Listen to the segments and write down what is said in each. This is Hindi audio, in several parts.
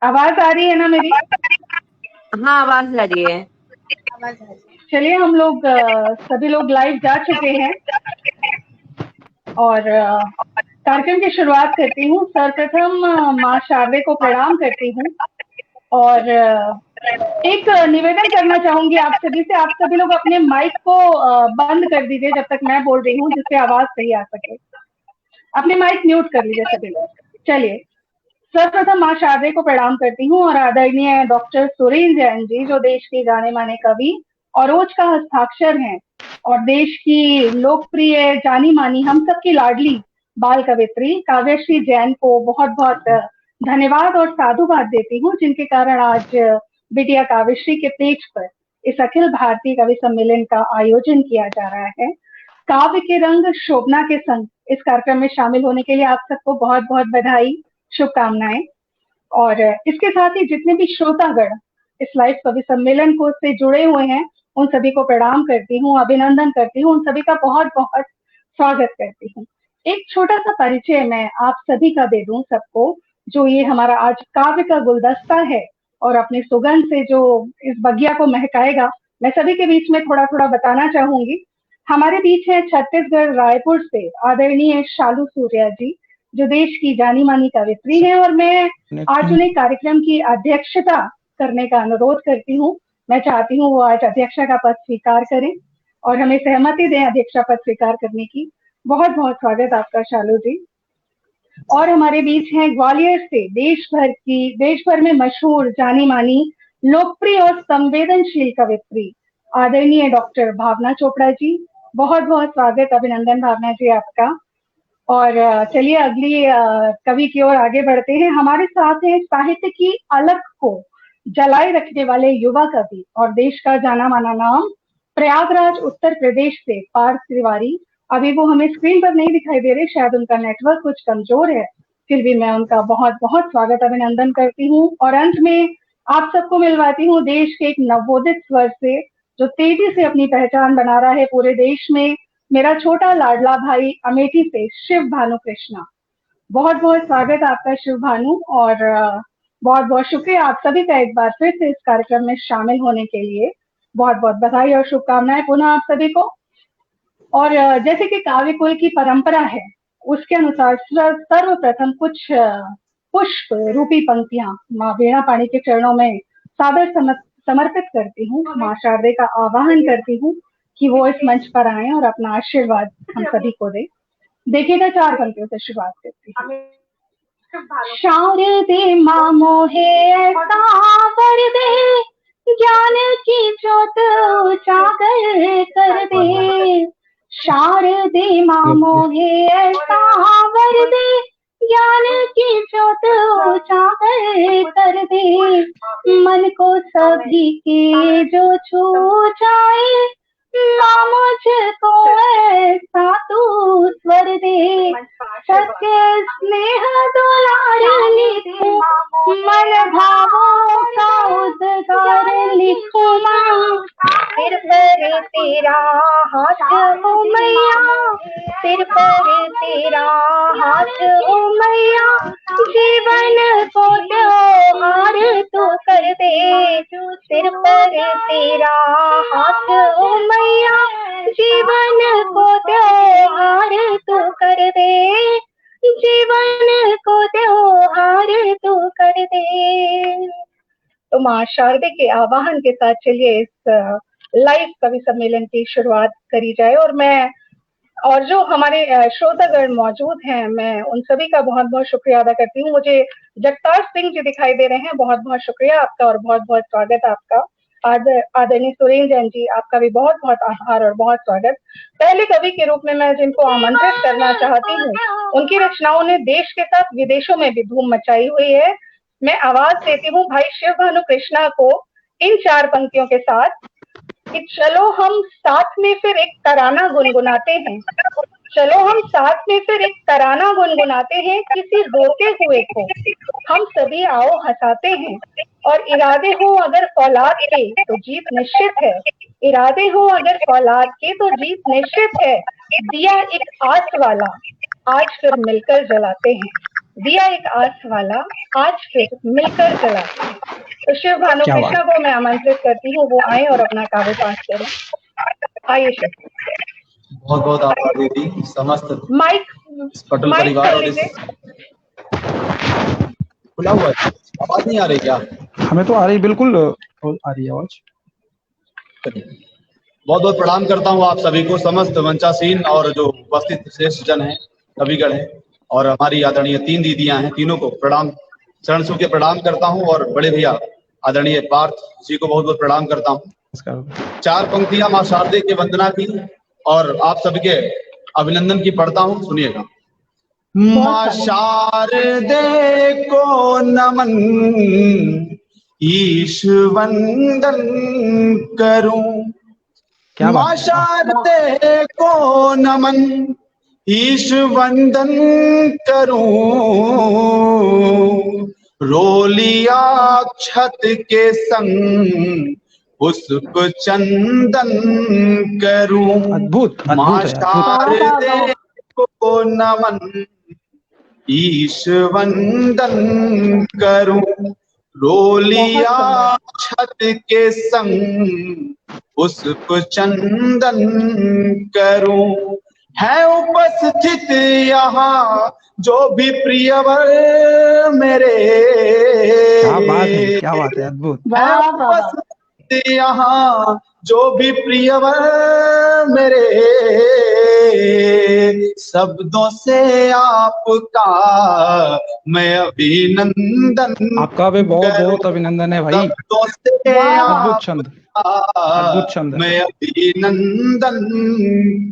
आवाज आ रही है ना मेरी? हाँ, आवाज आ रही है। चलिए हम लोग सभी लोग लाइव जा चुके हैं और कार्यक्रम की शुरुआत करती हूँ। सर्वप्रथम माँ शारदे को प्रणाम करती हूँ और एक निवेदन करना चाहूंगी आप सभी से। आप सभी लोग अपने माइक को बंद कर दीजिए जब तक मैं बोल रही हूँ, जिससे आवाज सही आ सके। अपने माइक म्यूट कर लीजिए सभी लोग। चलिए, सर्वप्रथम माँ शारदे को प्रणाम करती हूँ और आदरणीय डॉक्टर सुरेंद्र जैन जी, जो देश के जाने माने कवि और ओज का हस्ताक्षर हैं और देश की लोकप्रिय जानी मानी हम सबकी लाडली बाल कवित्री काव्यश्री जैन को बहुत बहुत धन्यवाद और साधुवाद देती हूँ, जिनके कारण आज बिटिया काव्यश्री के पेज पर इस अखिल भारतीय कवि सम्मेलन का आयोजन किया जा रहा है। काव्य के रंग शोभना के संग इस कार्यक्रम में शामिल होने के लिए आप सबको बहुत बहुत बधाई, शुभकामनाएं। और इसके साथ ही जितने भी श्रोतागण इस लाइव कवि सम्मेलन को से जुड़े हुए हैं, उन सभी को प्रणाम करती हूँ, अभिनंदन करती हूँ, उन सभी का बहुत बहुत स्वागत करती हूँ। एक छोटा सा परिचय मैं आप सभी का दे दूं सबको, जो ये हमारा आज काव्य का गुलदस्ता है और अपने सुगंध से जो इस बगिया को महकाएगा, मैं सभी के बीच में थोड़ा थोड़ा बताना चाहूंगी। हमारे बीच है छत्तीसगढ़ रायपुर से आदरणीय शालू सूर्या जी, जो देश की जानी मानी कवित्री हैं और मैं आज उन्हें कार्यक्रम की अध्यक्षता करने का अनुरोध करती हूँ। मैं चाहती हूँ वो आज अध्यक्षा का पद स्वीकार करें और हमें सहमति दें अध्यक्षा पद स्वीकार करने की। बहुत बहुत स्वागत आपका शालू जी। और हमारे बीच हैं ग्वालियर से देश भर में मशहूर जानी मानी लोकप्रिय और संवेदनशील कवित्री आदरणीय डॉक्टर भावना चोपड़ा जी। बहुत बहुत स्वागत, अभिनंदन भावना जी आपका। और चलिए अगली कवि की ओर आगे बढ़ते हैं। हमारे साथ हैं साहित्य की अलख को जलाए रखने वाले युवा कवि और देश का जाना माना नाम, प्रयागराज उत्तर प्रदेश से पार्थ तिवारी। अभी वो हमें स्क्रीन पर नहीं दिखाई दे रहे, शायद उनका नेटवर्क कुछ कमजोर है, फिर भी मैं उनका बहुत बहुत स्वागत अभिनंदन करती हूँ। और अंत में आप सबको मिलवाती हूँ देश के एक नवोदित स्वर से, जो तेजी से अपनी पहचान बना रहा है पूरे देश में, मेरा छोटा लाडला भाई अमेठी से शिव भानु कृष्णा। बहुत बहुत स्वागत आपका शिव भानु और बहुत बहुत शुक्रिया आप सभी का एक बार फिर से इस कार्यक्रम में शामिल होने के लिए। बहुत बहुत बधाई और शुभकामनाएं पुनः आप सभी को। और जैसे कि काव्य कुल की परंपरा है, उसके अनुसार सर्वप्रथम कुछ पुष्प रूपी पंक्तियां माँ वीणा पाणी के चरणों में सादर समर्पित करती हूँ। माँ शारदे का आवाहन करती हूँ कि वो इस मंच पर आए और अपना आशीर्वाद हम सभी को दे। देखिएगा, 4 पंक्तियों से शुरुआत करती हूँ। शारदे माँ मोहे ऐसा वर दे, ज्ञान की ज्योत उजागर कर दे। शारदे माँ मोहे ऐसा वर दे, ज्ञान की ज्योत उजागर कर दे। मन को सभी के जो छू जाए, माँ मुझको ऐसा तू स्वर दे। सत्य स्नेह दुलार लिखूं, मन भावों का उद्गार लिखूं माँ। सिर पर तेरा हाथ ओ मैया, सिर पर तेरा हाथ ओ मैया, जीवन को त्योहार तू कर दे। सिर पर तेरा हाथ ओ मैया, जीवन को त्योहार तू कर दे। जीवन को त्योहार तू कर दे। तो माँ शारदे के आवाहन के साथ चलिए इस लाइव कवि सम्मेलन की शुरुआत करी जाए। और जो हमारे श्रोतागण मौजूद हैं, मैं उन सभी का बहुत बहुत शुक्रिया अदा करती हूँ। मुझे जगतार सिंह जी दिखाई दे रहे हैं, बहुत बहुत शुक्रिया आपका और बहुत बहुत स्वागत आपका। आदरणीय सुरेंद्र जैन जी, आपका भी बहुत बहुत आभार और बहुत स्वागत। पहले कवि के रूप में मैं जिनको आमंत्रित करना चाहती हूँ, उनकी रचनाओं ने देश के साथ विदेशों में भी धूम मचाई हुई है। मैं आवाज देती हूँ भाई शिव भानु कृष्णा को इन 4 पंक्तियों के साथ कि चलो हम साथ में फिर एक तराना गुनगुनाते हैं। चलो हम साथ में फिर एक तराना गुनगुनाते हैं, किसी रोके हुए को हम सभी आओ हंसाते हैं। और इरादे हो अगर फौलाद के तो जीत निश्चित है। इरादे हो अगर फौलाद के तो जीत निश्चित है। दिया एक आस वाला आज फिर मिलकर जलाते हैं। दिया एक आस वाला, आज फिर मिलकर चला। तो शिव भानु क्या बात। कृष्णा को मैं आमंत्रित करती हूँ, वो आए और अपना काव्य पाठ करें। आइए शिव। बहुत बहुत आभार दीदी। समस्त माइक इस पटल माइक परिवार कर और इस लीजिए। खुला हुआ है, आवाज नहीं आ रही क्या? हमें तो आ रही, बिल्कुल आ रही है आवाज। बहुत बहुत प्रणाम करता हूँ आप सभी को, समस्त मंचासीन और जो उपस्थित श्रेष्ठ जन हैं, कविगण हैं, और हमारी आदरणीय 3 दीदियां हैं, तीनों को प्रणाम, चरण छू के प्रणाम करता हूँ। और बड़े भैया आदरणीय पार्थ जी को बहुत बहुत प्रणाम करता हूँ। 4 पंक्तियां माँ शारदे की वंदना की और आप सबके अभिनंदन की पढ़ता हूँ, सुनिएगा। माँ शारदे को नमन, ईश वंदन करूं। माँ शारदे को नमन, ईश वंदन करूं। रोलिया छत के संग पुष्प चंदन करूं। अद्भुत माँ शारदे को नमन, ईश वंदन करूं। रोलिया छत के संग पुष्प चंदन करूं। है उपस्थित यहाँ जो भी प्रियवर मेरे, क्या बात है, अद्भुत। है उपस्थित यहाँ जो भी प्रियवर मेरे, शब्दों से आपका मैं अभिनंदन, आपका भी बहुत बहुत अभिनंदन है भाई। शब्दों से अद्भुत छंद, अद्भुत छंद। मैं अभिनंदन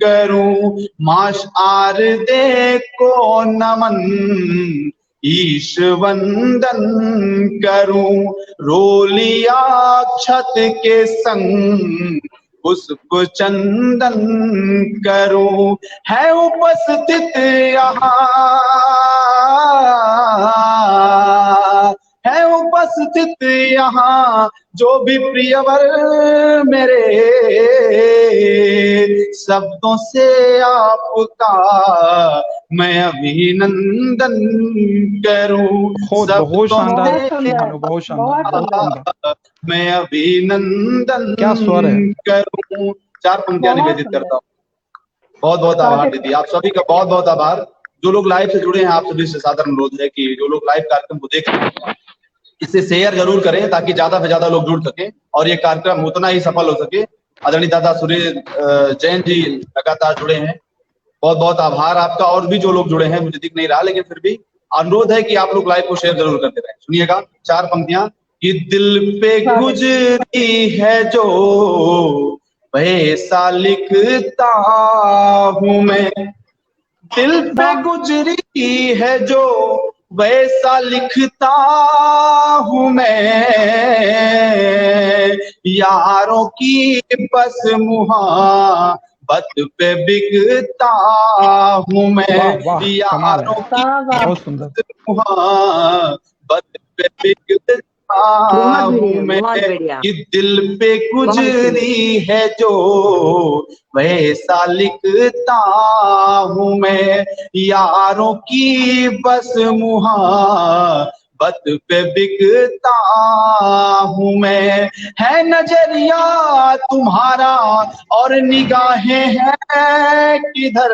करूं। माँ शारदे को नमन, ईश वंदन करूं। रोलिया छत के संग पुष्प चंदन करूं। है उपस्थित यहाँ, है उपस्थित यहाँ जो भी प्रियवर मेरे, शब्दों से आपका मैं अभिनंदन करूं। बहुत शानदार, बहुत शानदार मैं अभिनंदन क्या स्वर है। करूं। 4 पंक्तियां निवेदित करता हूँ। बहुत बहुत आभार दीदी, आप सभी का बहुत बहुत आभार। जो लोग लाइव से जुड़े हैं, आप सभी से साधारण अनुरोध है कि जो लोग लाइव कार्यक्रम को देख रहे हैं, इसे शेयर जरूर करें ताकि ज्यादा से ज्यादा लोग जुड़ सके और ये कार्यक्रम उतना ही सफल हो सके। आदरणीय दादा सुरेश जैन जी लगातार जुड़े हैं, बहुत बहुत आभार आपका। और भी जो लोग जुड़े हैं, मुझे दिख नहीं रहा, लेकिन फिर भी अनुरोध है कि आप लोग लाइव को शेयर जरूर करते रहें। सुनिएगा 4 पंक्तियां। कि दिल पे गुजरी है जो वैसा लिखता हूं मैं, दिल पे गुजरी है जो वैसा लिखता हूं मैं। यारों की बस मुहाबत पे बिकता हूं मैं। यारों की मुहाबत पे बिकता हूं मैं। कि दिल पे गुजरी है जो वैसा लिखता हूं मैं। यारों की बस मुहाबत पे बिकता हूं मैं। है नजरिया तुम्हारा और निगाहें हैं किधर,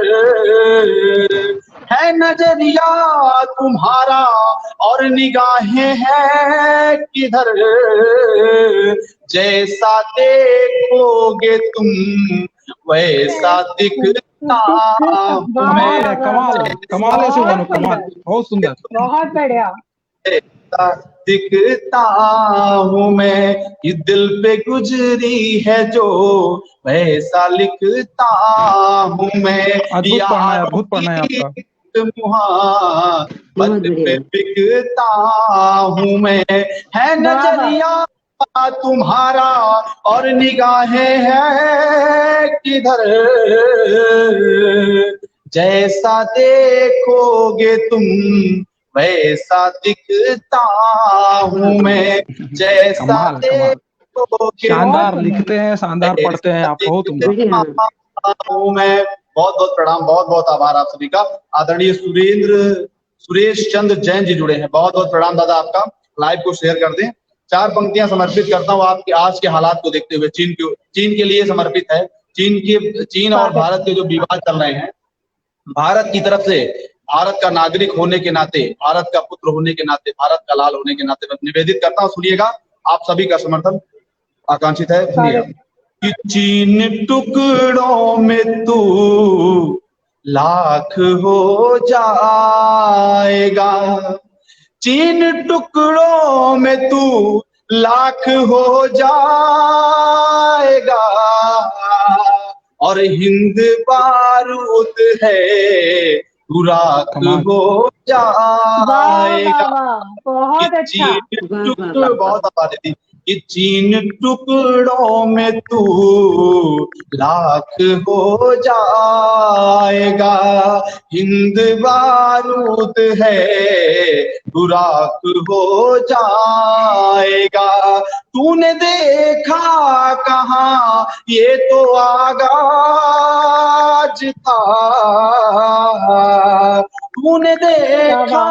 है नजरिया तुम्हारा और निगाहें हैं किधर। जैसा देखोगे तुम वैसा दिखता हूं मैं। कमाल है शिव भानु, कमाल, बहुत सुंदर, बहुत बढ़िया। दिखता हूं मैं, ये दिल पे गुजरी है जो वैसा लिखता हूं मैं। अद्भुत पढ़ना है आपका। मुहाबत पे बिकता हूं मैं। है नजरिया तुम्हारा और निगाहें हैं किधर। जैसा देखोगे तुम वैसा दिखता हूं मैं। जैसा देखोगे। शानदार लिखते हैं, शानदार पढ़ते हैं आप, बहुत उम्दा। मैं बहुत बहुत प्रणाम, बहुत बहुत आभार आप सभी का। आदरणीय सुरेंद्र सुरेश चंद्र जैन जी जुड़े हैं, बहुत बहुत प्रणाम दादा आपका। लाइव को शेयर कर दें। 4 पंक्तियां समर्पित करता हूँ आपके आज के हालात को देखते हुए। चीन के लिए समर्पित है। चीन और भारत के जो विवाद चल रहे हैं, भारत की तरफ से, भारत का नागरिक होने के नाते, भारत का पुत्र होने के नाते, भारत का लाल होने के नाते मैं निवेदित करता हूँ, सुनिएगा, आप सभी का समर्थन आकांक्षित है। सुनिएगा कि चीन टुकड़ों में तू लाख हो जाएगा, चीन टुकड़ों में तू लाख हो जाएगा, और हिंद बारूद है तू राख हो जाएगा। बहुत अच्छा, बहुत आबादी थी कि चीन टुकड़ों में तू लाख हो जाएगा, हिंद बारूद है तू राख हो जाएगा। तूने देखा कहाँ ये तो आगाज था, तूने देखा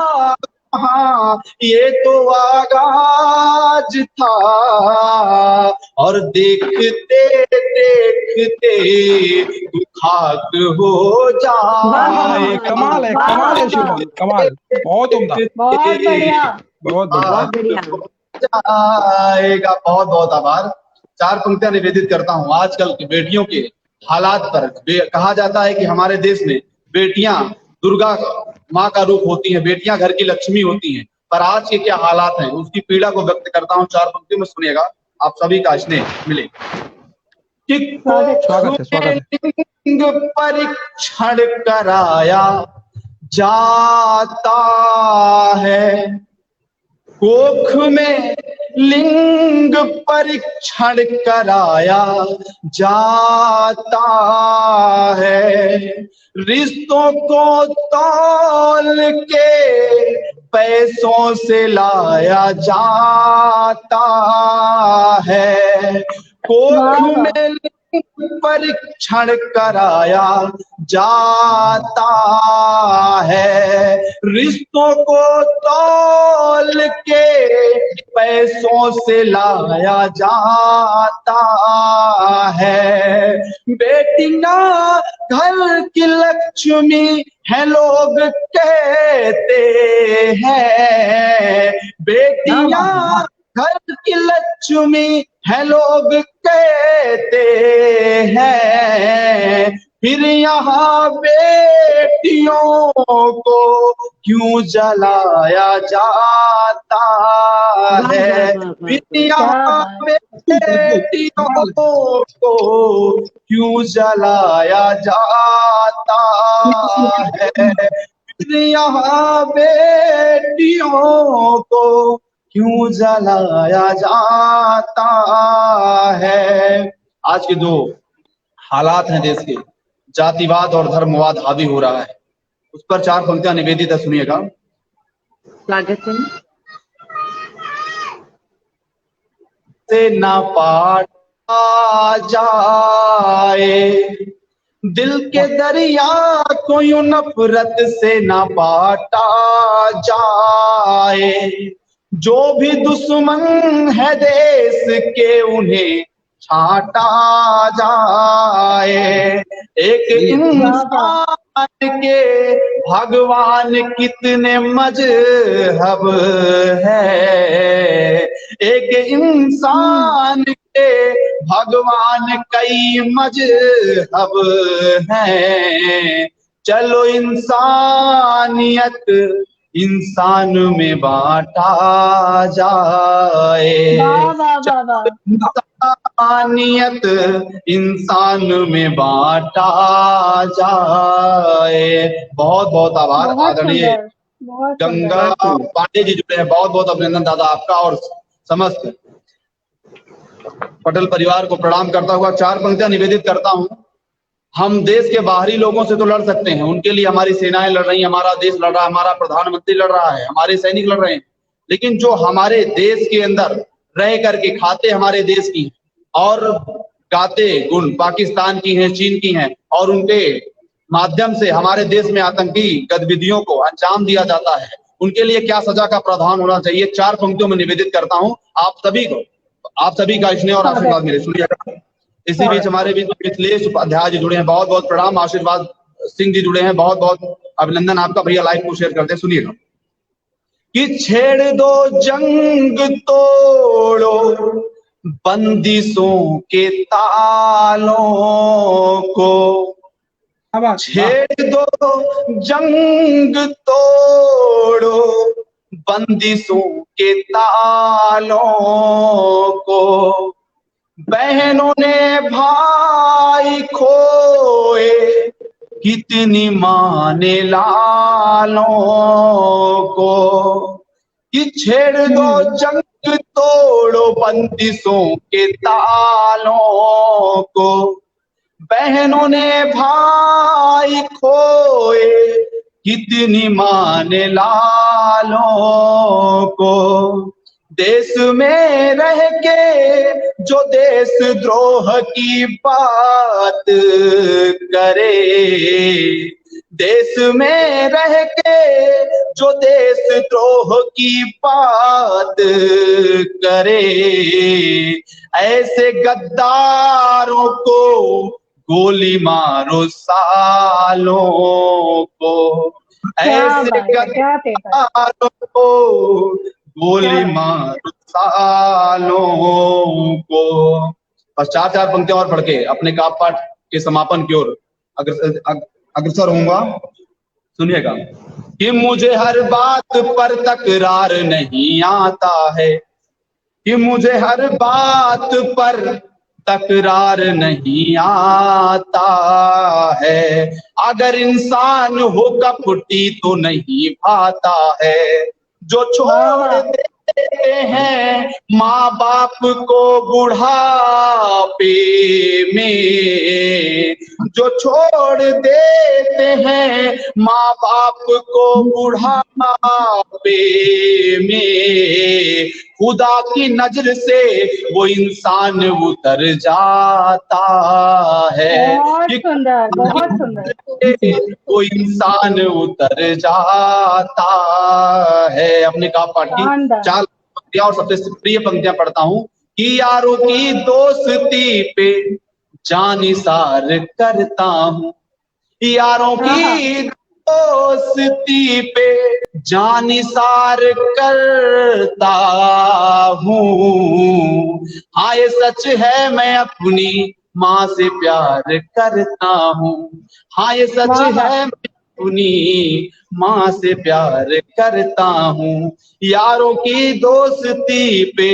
हाँ ये तो आगाज था, और देखते देखते तू खाक हो जाए। कमाल है शिवम, कमाल, बहुत उम्दा, बहुत बढ़िया, बहुत बढ़िया जाएगा। बहुत बहुत आभार। 4 पंक्तियां निवेदित करता हूँ आजकल की बेटियों के हालात पर। कहा जाता है कि हमारे देश में बेटियां दुर्गा माँ का रूप होती हैं, बेटियां घर की लक्ष्मी होती हैं, पर आज के क्या हालात हैं उसकी पीड़ा को व्यक्त करता हूँ 4 पंक्तियों में, सुनिएगा, आप सभी का स्नेह मिले। परीक्षण कराया जाता है, कोख में लिंग परीक्षण कराया जाता है, रिश्तों को तौल के पैसों से लाया जाता है, कोख में लिंग परीक्षण कराया जाता है, रिश्तों को तौल के पैसों से लाया जाता है, बेटियां घर की लक्ष्मी है लोग कहते हैं, बेटियां घर की लक्ष्मी है लोग कहते हैं, फिर यहाँ बेटियों को क्यों जलाया जाता है, फिर यहाँ बेटियों को क्यों जलाया जाता है, फिर यहाँ बेटियों को क्यों जलाया जाता है। आज के जो हालात हैं देश के, जातिवाद और धर्मवाद हावी हो रहा है, उस पर 4 पंक्तियां निवेदित है, सुनिएगा। स्वागत है। से ना पाटा जाए, दिल के दरिया को यूं नफरत से ना पाटा जाए, जो भी दुश्मन है देश के उन्हें छाटा जाए, एक इंसान के भगवान कितने मजहब है, एक इंसान के भगवान कई मजहब है, चलो इंसानियत इंसान में बांटा जाए, इंसानियत इंसान में बांटा जाए। बहुत बहुत आभार आदरणीय गंगा पांडे जी जुड़े हैं, बहुत बहुत अभिनंदन दादा आपका और समस्त पटेल परिवार को प्रणाम करता हुआ 4 पंक्तियां निवेदित करता हूं। हम देश के बाहरी लोगों से तो लड़ सकते हैं, उनके लिए हमारी सेनाएं लड़ रही हैं, हमारा देश लड़ रहा है, हमारा प्रधानमंत्री लड़ रहा है, हमारे सैनिक लड़ रहे हैं, लेकिन जो हमारे देश के अंदर रह करके खाते हमारे देश की और गाते गुण पाकिस्तान की हैं, चीन की हैं, और उनके माध्यम से हमारे देश में आतंकी गतिविधियों को अंजाम दिया जाता है, उनके लिए क्या सजा का प्रावधान होना चाहिए, 4 पंक्तियों में निवेदित करता हूं आप सभी को, आप सभी का स्नेह और आशीर्वाद मिले। सुनिए। इसी बीच हमारे बीच मिथिलेश उपाध्याय जी जुड़े हैं, बहुत बहुत प्रणाम। आशीर्वाद सिंह जी जुड़े हैं, बहुत बहुत अभिनंदन आपका। भैया लाइव को शेयर करते हैं, सुनिएगा। कि छेड़ दो जंग तोड़ो बंदिशों के तालों को, छेड़ दो जंग तोड़ो बंदिशों के तालों को, बहनों ने भाई खोए कितनी माँ ने लालों को, कि छेड़ दो जंग तोड़ो बंदिशों के तालों को, बहनों ने भाई खोए कितनी माँ ने लालों को, देश में रह के जो देशद्रोह की बात करे, देश में रह के जो देशद्रोह की बात करे, ऐसे गद्दारों को गोली मारो सालों को, ऐसे गद्दारों को गोली मारो सालों को। बस 4 पंक्तियां और पढ़ के अपने काव्य पाठ के समापन की ओर अग्रसर होऊंगा। सुनिएगा। कि मुझे हर बात पर तकरार नहीं आता है, कि मुझे हर बात पर तकरार नहीं आता है, अगर इंसान हो कपटी तो नहीं भाता है, जो छोड़ देते हैं माँ बाप को बुढ़ापे में, जो छोड़ देते हैं माँ बाप को बुढ़ापे में, खुदा की नजर से वो इंसान उतर जाता है। बहुत सुंदर, बहुत सुंदर। वो इंसान उतर जाता है। अपने काव्य पाठ की 4 पंक्तियां और सबसे प्रिय पंक्तियां पढ़ता हूं। कि यारों की दोस्ती पे जानिसार करता हूं, यारों की दोस्ती पे जानिसार करता हूँ, हाँ ये सच है मैं अपनी माँ से प्यार करता हूँ, हाँ ये सच है मैं अपनी माँ से प्यार करता हूँ, यारों की दोस्ती पे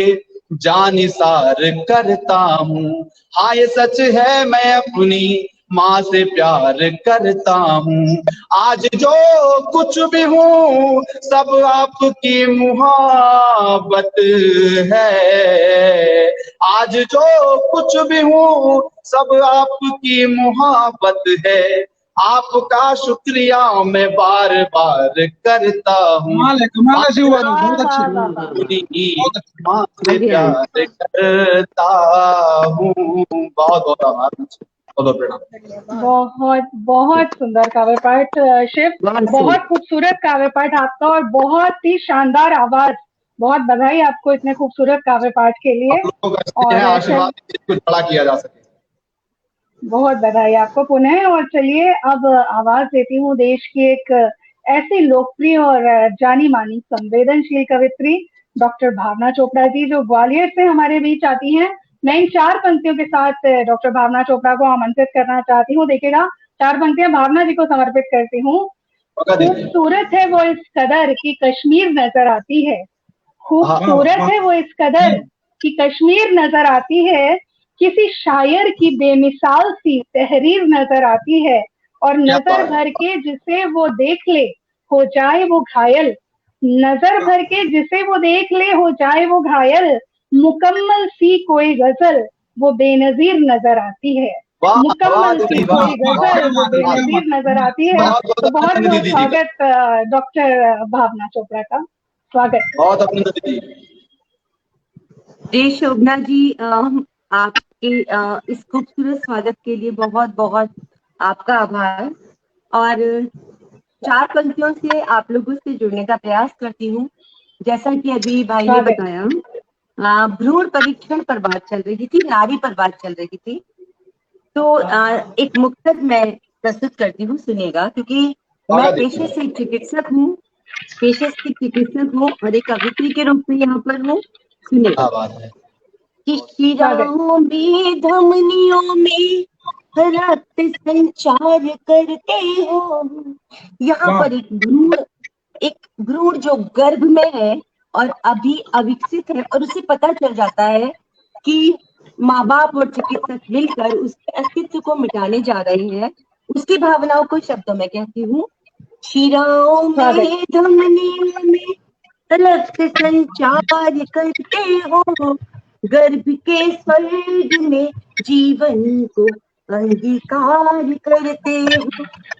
जानिसार करता हूँ, हाँ ये सच है मैं अपनी माँ से प्यार करता हूँ। आज जो कुछ भी हूँ सब आपकी मुहब्बत है, आज जो कुछ भी हूँ सब आपकी मुहब्बत है, आपका शुक्रिया मैं बार बार करता हूँ। माँ से प्यार करता हूँ। बहुत बहुत आभार, बहुत बहुत सुंदर काव्य पाठ शिव, बहुत खूबसूरत काव्य पाठ आपका और बहुत ही शानदार आवाज। बहुत बधाई आपको इतने खूबसूरत काव्य पाठ के लिए और आशीर्वाद कुछ बड़ा किया जा सके। बहुत बधाई आपको पुनः। और चलिए अब आवाज देती हूँ देश की एक ऐसी लोकप्रिय और जानी मानी संवेदनशील कवित्री डॉक्टर भावना चोपड़ा जी, जो ग्वालियर से हमारे बीच आती हैं। मैं इन 4 पंक्तियों के साथ डॉक्टर भावना चोपड़ा को आमंत्रित करना चाहती हूँ। देखिएगा, 4 पंक्तियां भावना जी को समर्पित करती हूँ। खूबसूरत है वो इस कदर कि कश्मीर नजर आती है, खूबसूरत है वो इस कदर कि कश्मीर नजर आती है, किसी शायर की बेमिसाल सी तहरीर नजर आती है, और नजर भर के जिसे वो देख ले हो जाए वो घायल, नजर भर के जिसे वो देख ले हो जाए वो घायल, मुकम्मल सी कोई गजल वो बेनजीर नजर आती है, मुकम्मल सी कोई गजल वो बेनजीर नजर आती है। तो बहुत बहुत स्वागत डॉक्टर भावना चोपड़ा का, स्वागत। बहुत अभिनंदन जी शोभना जी, आपके इस खूबसूरत स्वागत के लिए बहुत बहुत आपका आभार। और 4 पंक्तियों से आप लोगों से जुड़ने का प्रयास करती हूँ। जैसा कि अभी भाई ने बताया, भ्रूण परीक्षण पर बात चल रही थी, नारी पर बात चल रही थी। तो एक मुक्तक मैं प्रस्तुत करती हूँ, सुनिएगा, क्योंकि मैं पेशे से चिकित्सक हूँ, और एक कवित्री के रूप में यहाँ पर हूँ। सुनिएगा कि शिराओं में, धमनियों में रक्त संचार करते हो। यहाँ पर एक भ्रूण जो गर्भ में है और अभी अविकसित है, और उसे पता चल जाता है कि माँ बाप और चिकित्सक मिलकर उसके अस्तित्व को मिटाने जा रहे हैं। उसकी भावनाओं को शब्दों में कहती हूँ। शिराओं में, धमनियों में रक्त संचार करते हो, गर्भ के स्वर्ग में जीवन को अंगीकार करते हो,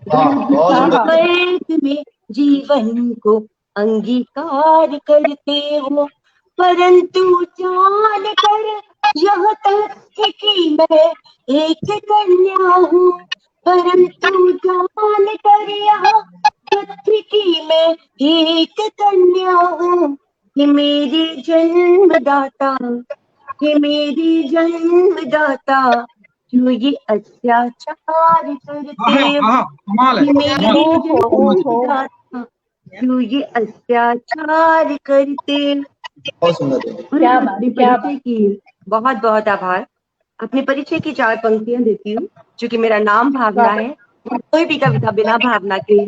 गर्भ के स्वर्ग में जीवन को अंगीकार करते हो। परंतु जान कर यह तथ्य कि मैं एक कन्या हूँ, परंतु जान कर यह तथ्य कि मैं एक कन्या हूँ, कि मेरी जन्मदाता, कि मेरी जन्मदाता जो ये अत्याचार करते हो, कि मेरी जन्मदाता जो ये अत्याचार करते हो। परिचय की बहुत बहुत आभार। अपने परिचय की 4 पंक्तियां देती हूँ। चूंकि मेरा नाम भावना है, कोई भी कविता बिना भावना के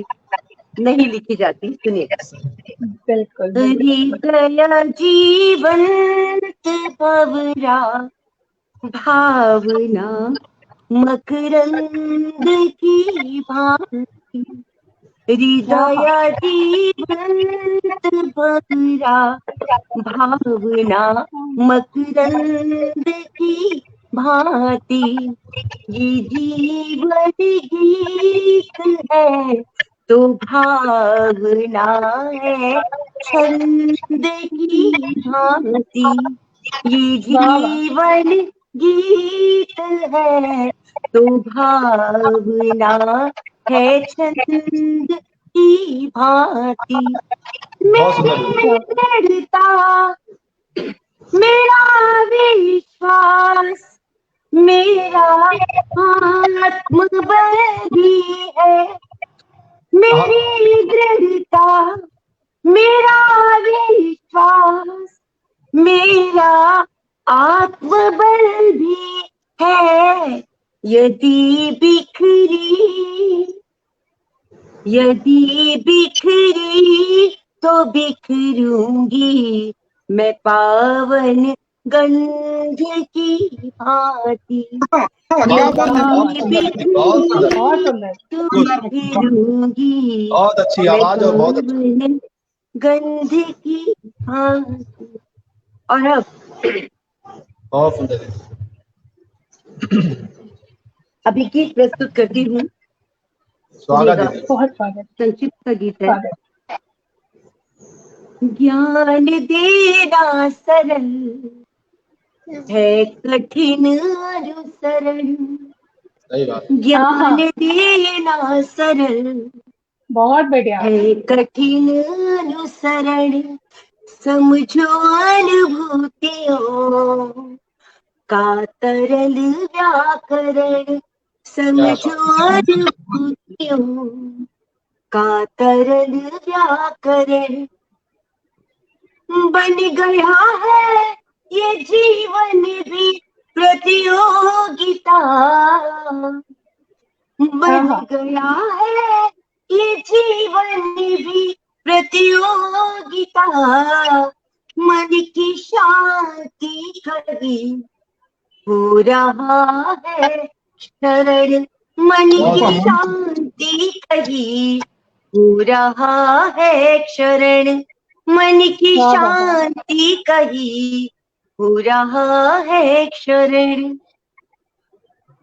नहीं लिखी जाती। सुनिएगा। बिल्कुल। हृदय जीवंत भवरा भावना मकरंद की भांति, हृदय जीवंत भवरा भावना मकरंद की भांति, ये जीवन गीत है तो भावना है छंद की भांति, ये जीवन गीत है तो भावना है छंद की भांति। मेरी दृढ़ता, मेरा विश्वास, मेरा आत्मबल भी है, मेरी दृढ़ता, मेरा विश्वास, मेरा आत्मबल भी है। यदि बिखरी तो बिखरूंगी मैं पावन गंध की भांति, बिखरूंगी बहुत अच्छी आवाज और बहुत गंध की भांति। और अब बहुत सुंदर। अभी गीत प्रस्तुत करती हूँ। स्वागत, बहुत स्वागत। संक्षिप्त गीत है। ज्ञान देना सरल है, कठिन अनुसरण। सही बात। ज्ञान देना सरल बहुत बढ़िया है, कठिन अनुसरण। समझो अनुभूतियों का तरल व्याकरण, समझो अनुभूतियों का तरल व्याकरण। बन गया है ये जीवन भी प्रतियोगिता, बन गया है ये जीवन भी प्रतियोगिता। मन की शांति कभी हो रहा है शरण, मन की शांति कभी हो रहा है शरण, मन की शांति कहीं हो रहा है शरण।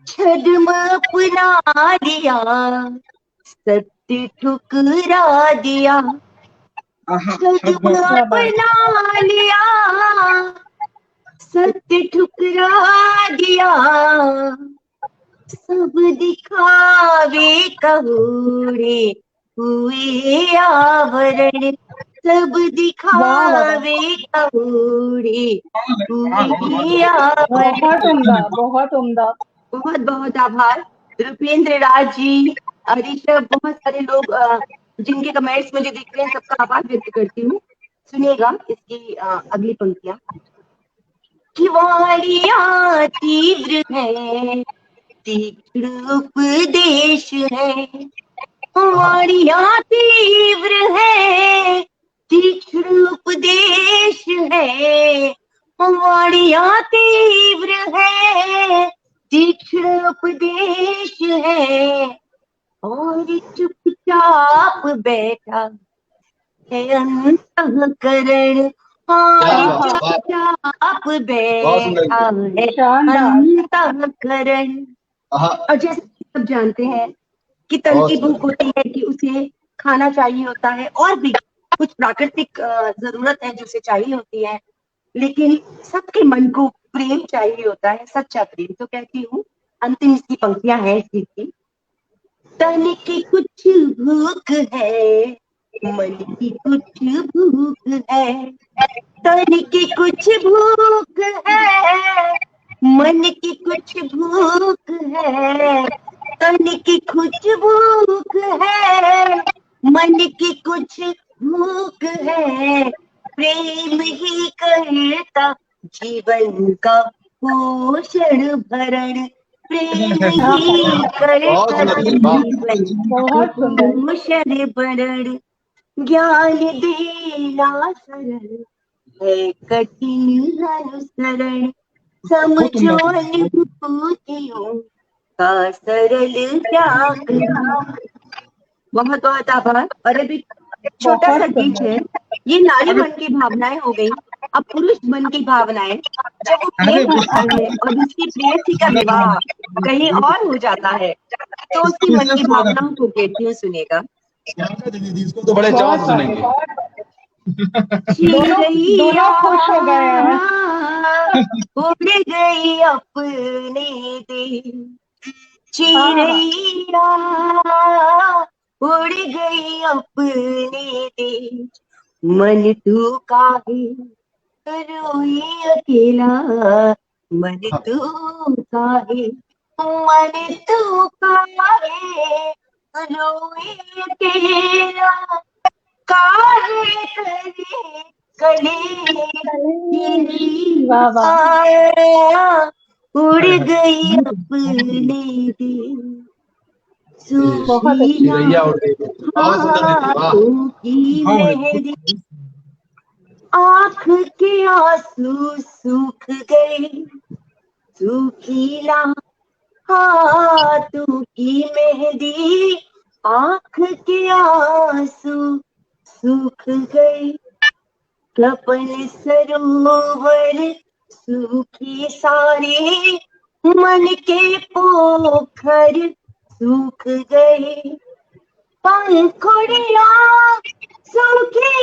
छद्म अपना लिया, सत्य ठुकरा दिया, छद्म अपना लिया, सत्य ठुकरा दिया। सब दिखावे कहोड़े हुए आवरण, सब दिखावे कहोड़े हुए आवरण। बहुत उम्दा, बहुत उम्दा। बहुत बहुत आभार रुपेंद्र राज जी, ऋषभ, बहुत सारे लोग जिनके कमेंट्स मुझे दिख रहे हैं, सबका आभार व्यक्त करती हूँ। सुनिएगा इसकी अगली पंक्तियां। कि वाणियां तीव्र है, तीक्ष्ण उपदेश है, वाणियां तीव्र है, तीक्ष्ण उपदेश है, वाणियां तीव्र है, तीक्ष्ण उपदेश है, और चुपचाप बैठा है अंतःकरण, और चुपचाप बैठा है अंतःकरण। और जैसे सब जानते हैं कि तन की भूख होती है कि उसे खाना चाहिए होता है, और भी कुछ प्राकृतिक जरूरत है जो उसे चाहिए होती है, लेकिन सबके मन को प्रेम चाहिए होता है, सच्चा प्रेम। तो कहती हूँ, अंतिम इसकी पंक्तियां हैं इस गीत की। तन की कुछ भूख है, मन की कुछ भूख है, तन की कुछ भूख है, मन की कुछ भूख है, तन की कुछ भूख है, मन की कुछ भूख है, प्रेम ही करता जीवन का पोषण भरण, प्रेम ही करता जीवन का पोषण भरण। ज्ञान देना सरल है, कठिन अनुसरण, समझो अनुभूतियों का सरल व्याकरण। बहुत बहुत आभार। और अभी छोटा सा गीत है, ये नारी मन की भावनाएं हो गई, अब पुरुष मन की भावनाएं। जब वो प्रेम करता है और उसकी प्रेयसी का विवाह कहीं और हो जाता है, तो उसकी मन की भावनाओं को कहती हूँ, सुनेगा। इसको तो बड़े चाव से सुनेंगे। दोनों खुश हो गए हैं। उड़ गई अपने दिल, चिड़ैया उड़ गई अपने दिल, मन तू काहे रोई अकेला, मन तू काहे, मन तू काहे रोई अकेला, काहे करे कली उड़ गई अपने दिल, चिड़ैया उड़ गई की मेहंदी, आँख के आंसू सूख गए, सूखीला हाथों की मेहंदी, आँख के आंसू सूख गए, कपन सरोवर सूखी सारे, मन के पोखर सूख गए, पंखुड़िया सूखी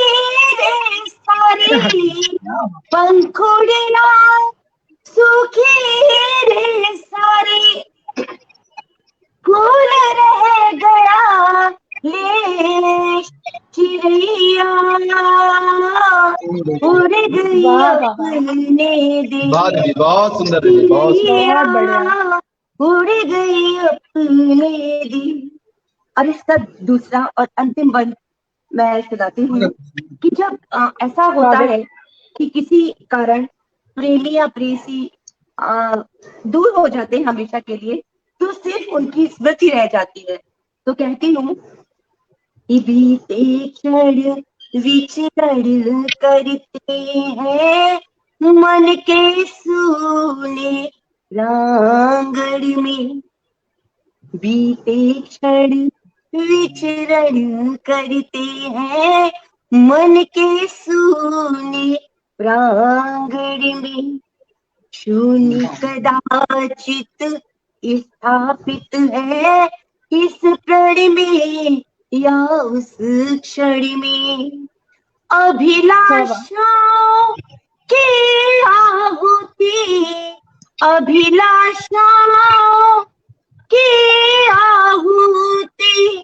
रे सारी, पंखुड़िया सूखी रे सारी, फूल रह गया ले चिड़िया उड़ गई अपने दिल, बहुत सुंदर, उड़ गई अपने दिल। और इसका दूसरा और अंतिम बंद मैं सुनाती हूँ कि जब ऐसा होता है कि किसी कारण प्रेमी या प्रेयसी दूर हो जाते हैं हमेशा के लिए, तो सिर्फ उनकी स्मृति रह जाती है। तो कहती हूँ, बीते क्षण विचरण करते हैं मन के सूने रांगड़ में, बीते क्षण विचरण करते हैं मन के सूने प्रांगण में, शून्य कदाचित स्थापित है इस प्रण में या उस क्षण में, अभिलाषाओं की आहुति, अभिलाषाओं की आहुति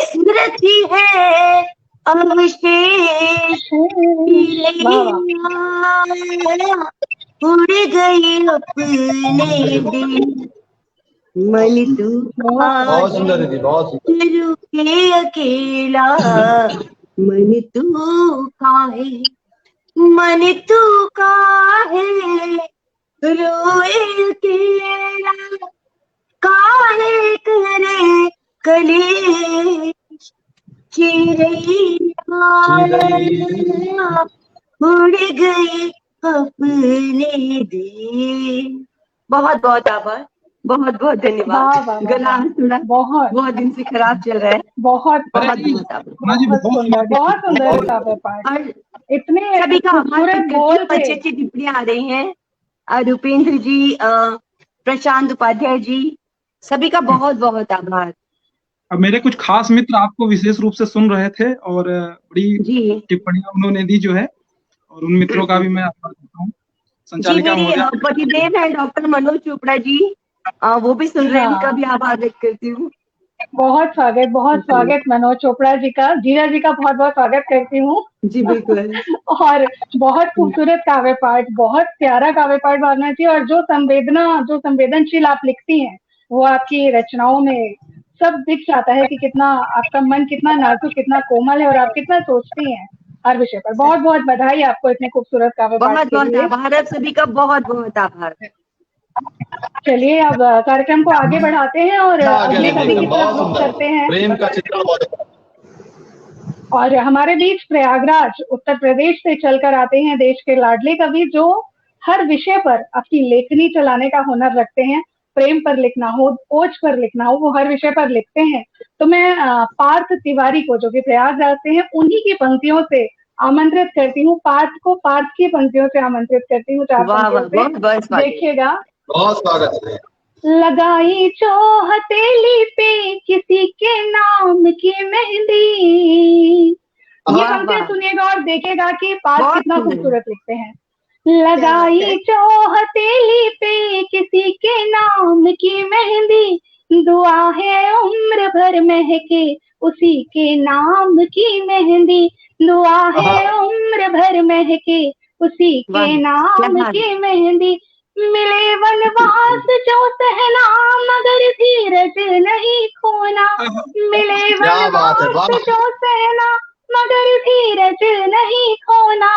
स्मृति है अवशेष उड़ गई अपने दिन। मन तू बहुत सुंदर दीदी, बहुत सुंदर। रुके अकेला मन तू काहे, मन तू काहे रोए अकेला, काहे करे कलेश चिरैया उड़ गई अपने दिन। बहुत बहुत आभार, बहुत बहुत धन्यवाद। गला थोड़ा बहुत दिन से खराब चल रहा है। बहुत बहुत बहुत सुंदर काव्य पाठ, इतने सभी का आभार। अच्छी अच्छी टिप्पणियां आ रही हैं। रूपेंद्र जी, प्रशांत उपाध्याय जी, सभी का बहुत बहुत आभार। अब मेरे कुछ खास मित्र आपको विशेष रूप से सुन रहे थे और बड़ी टिप्पणियां उन्होंने दी जो है, और उन मित्रों का भी मैं आभार करता हूँ। संचालिका महोदय पतिदेव है डॉक्टर मनोज चोपड़ा जी, वो भी सुन रहे हैं, उनका भी आभार व्यक्त करती हूँ। बहुत स्वागत मनोज चोपड़ा जी का, जीरा जी का बहुत बहुत स्वागत करती हूँ। जी बिल्कुल। और बहुत खूबसूरत काव्य पाठ, बहुत प्यारा काव्य पाठ भावना जी, और जो संवेदनशील आप लिखती हैं वो आपकी रचनाओं में सब दिख जाता है कि कितना आपका मन कितना नाजुक, कितना कोमल है, और आप कितना सोचती हैं हर विषय पर। बहुत बहुत बधाई आपको इतने खूबसूरत काव्य पाठ के लिए। बहुत आभार सभी का, बहुत बहुत आभार। चलिए अब कार्यक्रम को आगे बढ़ाते हैं और अगले कवि की तरफ रुख करते हैं। प्रेम का चित्र। और हमारे बीच प्रयागराज उत्तर प्रदेश से चलकर आते हैं देश के लाडले कवि, जो हर विषय पर अपनी लेखनी चलाने का हुनर रखते हैं। प्रेम पर लिखना हो, ओज पर लिखना हो, वो हर विषय पर लिखते हैं। तो मैं पार्थ तिवारी को, जो कि प्रयागराज से हैं, उन्हीं की पंक्तियों से आमंत्रित करती हूँ। पार्थ को पार्थ की पंक्तियों से आमंत्रित करती हूँ। देखिएगा। बहुत स्वागत है। लगाई जो हथेली पे किसी के नाम की मेहंदी। ये पंक्तियां सुनिएगा और देखिएगा कि पार्थ कितना खूबसूरत लिखते हैं। लगाई जो हथेली पे किसी के नाम की मेहंदी, दुआ है उम्र भर महके उसी के नाम की मेहंदी, दुआ है उम्र भर महके उसी के नाम की मेहंदी। मिले वनवास जो सहना मगर धीरज नहीं खोना, मिले वनवास जो सहना मगर धीरज नहीं खोना,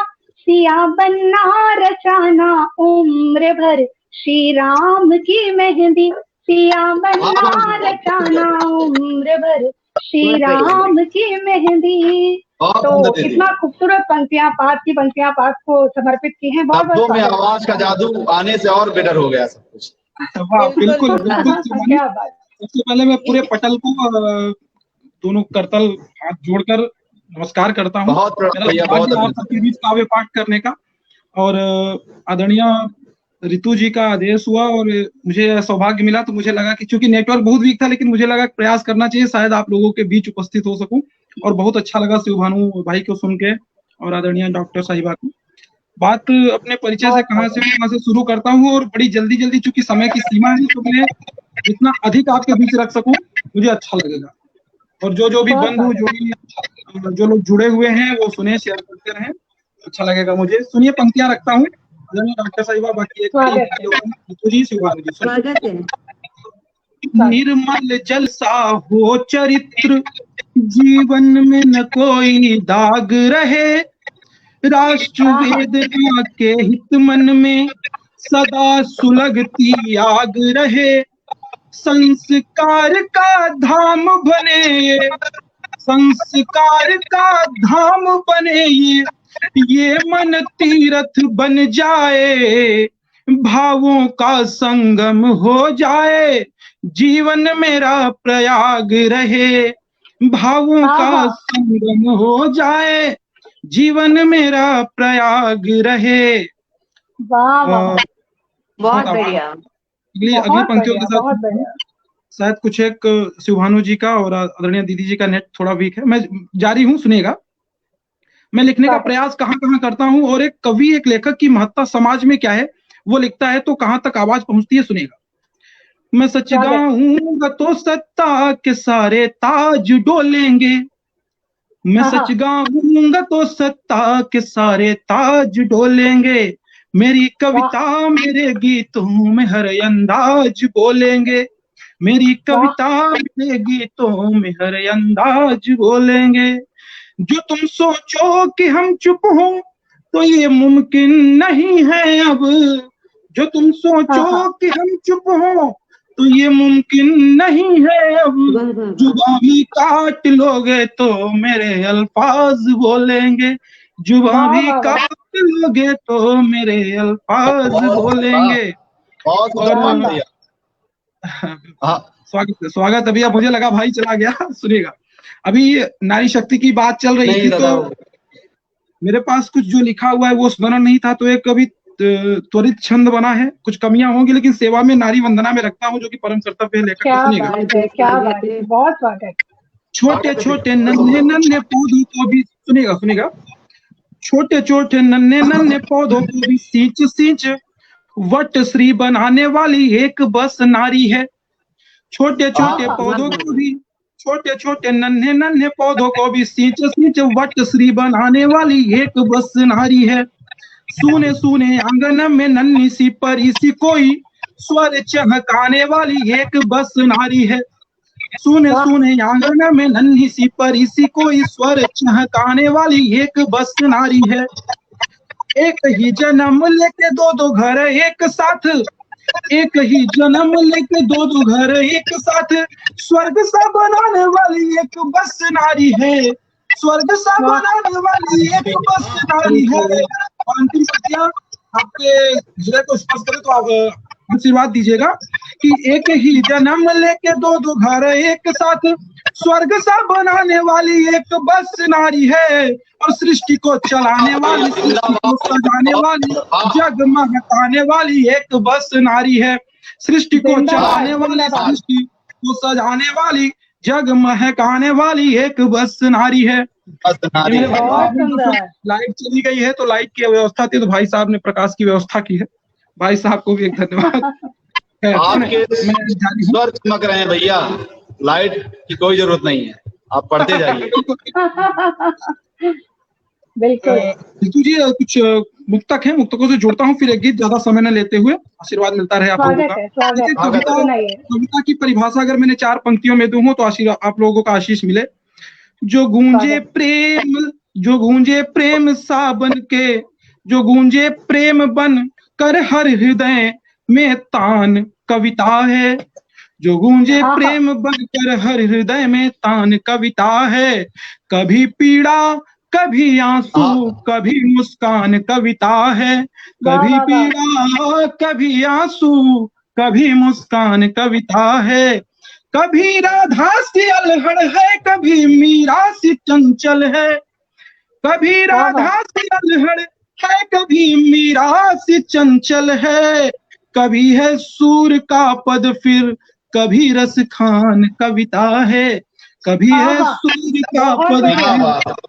सिया बनना रचाना उम्र भर श्री राम की मेहंदी, सिया बनना रचाना उम्र भर श्री राम की मेहंदी। तो कितना खूबसूरत पंक्तियां, पाठ की पंक्तियां पाठ को समर्पित की हैं। बहुत में आवाज का जादू आने से और बेटर हो गया सब कुछ। वाह, बिल्कुल बिल्कुल। क्या बात। सबसे पहले मैं पूरे पटल को दोनों करतल हाथ जोड़कर नमस्कार करता हूँ। आपके बीच काव्य पाठ करने का, और आदरणीय रितु जी का आदेश हुआ और मुझे सौभाग्य मिला। तो मुझे लगा कि चूंकि नेटवर्क बहुत वीक था, लेकिन मुझे लगा प्रयास करना चाहिए, शायद आप लोगों के बीच उपस्थित हो सकूं। और बहुत अच्छा लगा शिवभानु भाई को सुन के और आदरणीय डॉक्टर साहिबा को। बात अपने परिचय से कहाँ से शुरू करता हूँ, और बड़ी जल्दी चूंकि समय की सीमा है, तो मैं जितना अधिक आपके बीच रख सकूं मुझे अच्छा लगेगा। और जो भी बंधु, जो लोग जुड़े हुए हैं वो सुने, शेयर करते रहें, अच्छा लगेगा मुझे। सुनिए, पंक्तियां रखता हूँ। डॉक्टर साहिबा, बाकी जी शिवभानु जी स्वागत है। निर्मल जल सा हो चरित्र, जीवन में न कोई दाग रहे, राष्ट्र वेदना के हित मन में सदा सुलगती आग रहे, संस्कार का धाम बने ये, संस्कार का धाम बने ये मन तीर्थ बन जाए, भावों का संगम हो जाए, जीवन मेरा प्रयाग रहे, भावों का संगम हो जाए, जीवन मेरा प्रयाग रहे। बहुत बढ़िया। अगली पंक्तियों के साथ शायद कुछ एक शिवभानु जी का और आदरणीय दीदी जी का नेट थोड़ा वीक है, मैं जारी हूँ, सुनिएगा। मैं लिखने का प्रयास कहाँ करता हूँ, और एक कवि, एक लेखक की महत्ता समाज में क्या है वो लिखता है तो कहाँ तक आवाज पहुंचती है, सुनिएगा। मैं सच गाऊंगा तो सत्ता के सारे ताज डोलेंगे, मैं सच गाऊंगा तो सत्ता के सारे ताज डोलेंगे, मेरी कविता मेरे गीतों में हर अंदाज बोलेंगे, मेरी कविता मेरे गीतों में हर अंदाज बोलेंगे। जो तुम सोचो कि हम चुप हो तो ये मुमकिन नहीं है अब, जो तुम सोचो कि हम चुप हो तो ये मुमकिन नहीं है अब, जुबां भी काट लोगे तो मेरे अल्फाज बोलेंगे, जुबां भी काट लोगे तो मेरे अल्फाज बोलेंगे। स्वागत अभी अब मुझे लगा भाई चला गया। सुनिएगा, अभी नारी शक्ति की बात चल रही थी तो मेरे पास कुछ जो लिखा हुआ है वो स्मरण नहीं था, तो एक अभी त्वरित छंद बना है, कुछ कमियां होंगी लेकिन सेवा में नारी वंदना में रखता हूँ जो कि परम कर्तव्य है। लेकर सुनिएगा, बहुत स्वागत। छोटे छोटे नन्हे नन्हे पौधों को भी सुनिएगा, छोटे छोटे नन्हे नन्हे पौधों को भी सींच सींच वट श्री बनाने वाली एक बस नारी है। छोटे छोटे पौधों को भी, छोटे छोटे नन्हे नन्हे पौधों को भी सींच सींच वट श्री बनाने वाली एक बस नारी है। सुने सुने आंगन में नन्ही सी परी सी कोई स्वर चहकाने वाली एक बस नारी है। सुने सुने आंगन में नन्ही सी परी सी कोई स्वर चहकाने वाली एक बस नारी है। एक ही जन्म लेके दो दो घर एक साथ, एक ही जन्म लेके दो दो घर एक साथ, स्वर्ग सा बनाने वाली एक बस नारी है, स्वर्ग सा बनाने वाली एक बस नारी है। अंतिम सत्या आपके जिले को स्पष्ट करे तो आप आशीर्वाद दीजिएगा कि एक ही जन्म लेके दो दो घर एक साथ, स्वर्ग सा बनाने वाली एक बस नारी है, और सृष्टि को चलाने वाली, सृष्टि को सजाने वाली, जग महकाने वाली एक बस नारी है। सृष्टि को चलाने वाली, सृष्टि को सजाने वाली, जग महकाने वाली एक बस नारी है। लाइट चली गई है तो लाइट की व्यवस्था थी तो भाई साहब ने प्रकाश की व्यवस्था की है, भाई साहब को भी एक धन्यवाद। आपके स्वर चमक रहे हैं भैया, लाइट की कोई जरूरत नहीं है, आप पढ़ते जाइए। बिल्कुल जी, कुछ मुक्तक है, मुक्तकों से जोड़ता हूँ, फिर एक गीत, ज्यादा समय न लेते हुए आशीर्वाद मिलता रहे आप लोगों का। कविता की परिभाषा अगर मैंने 4 पंक्तियों में दूं तो आप लोगों का आशीष मिले। जो गूंजे प्रेम, जो गूंजे प्रेम सा बन के, जो गूंजे प्रेम बन कर हर हृदय में तान कविता है, जो गूंजे प्रेम बन कर हर हृदय में तान कविता है। कभी पीड़ा कभी आंसू कभी मुस्कान कविता है, कभी पीड़ा कभी आंसू कभी मुस्कान कविता है। कभी राधा सी अलहड़ है, कभी मीरा सी चंचल है, कभी राधा सी अलहड़ है, कभी मीरा सी चंचल है। कभी है सूर का पद फिर कभी रस खान कविता है, कभी है सूर का पद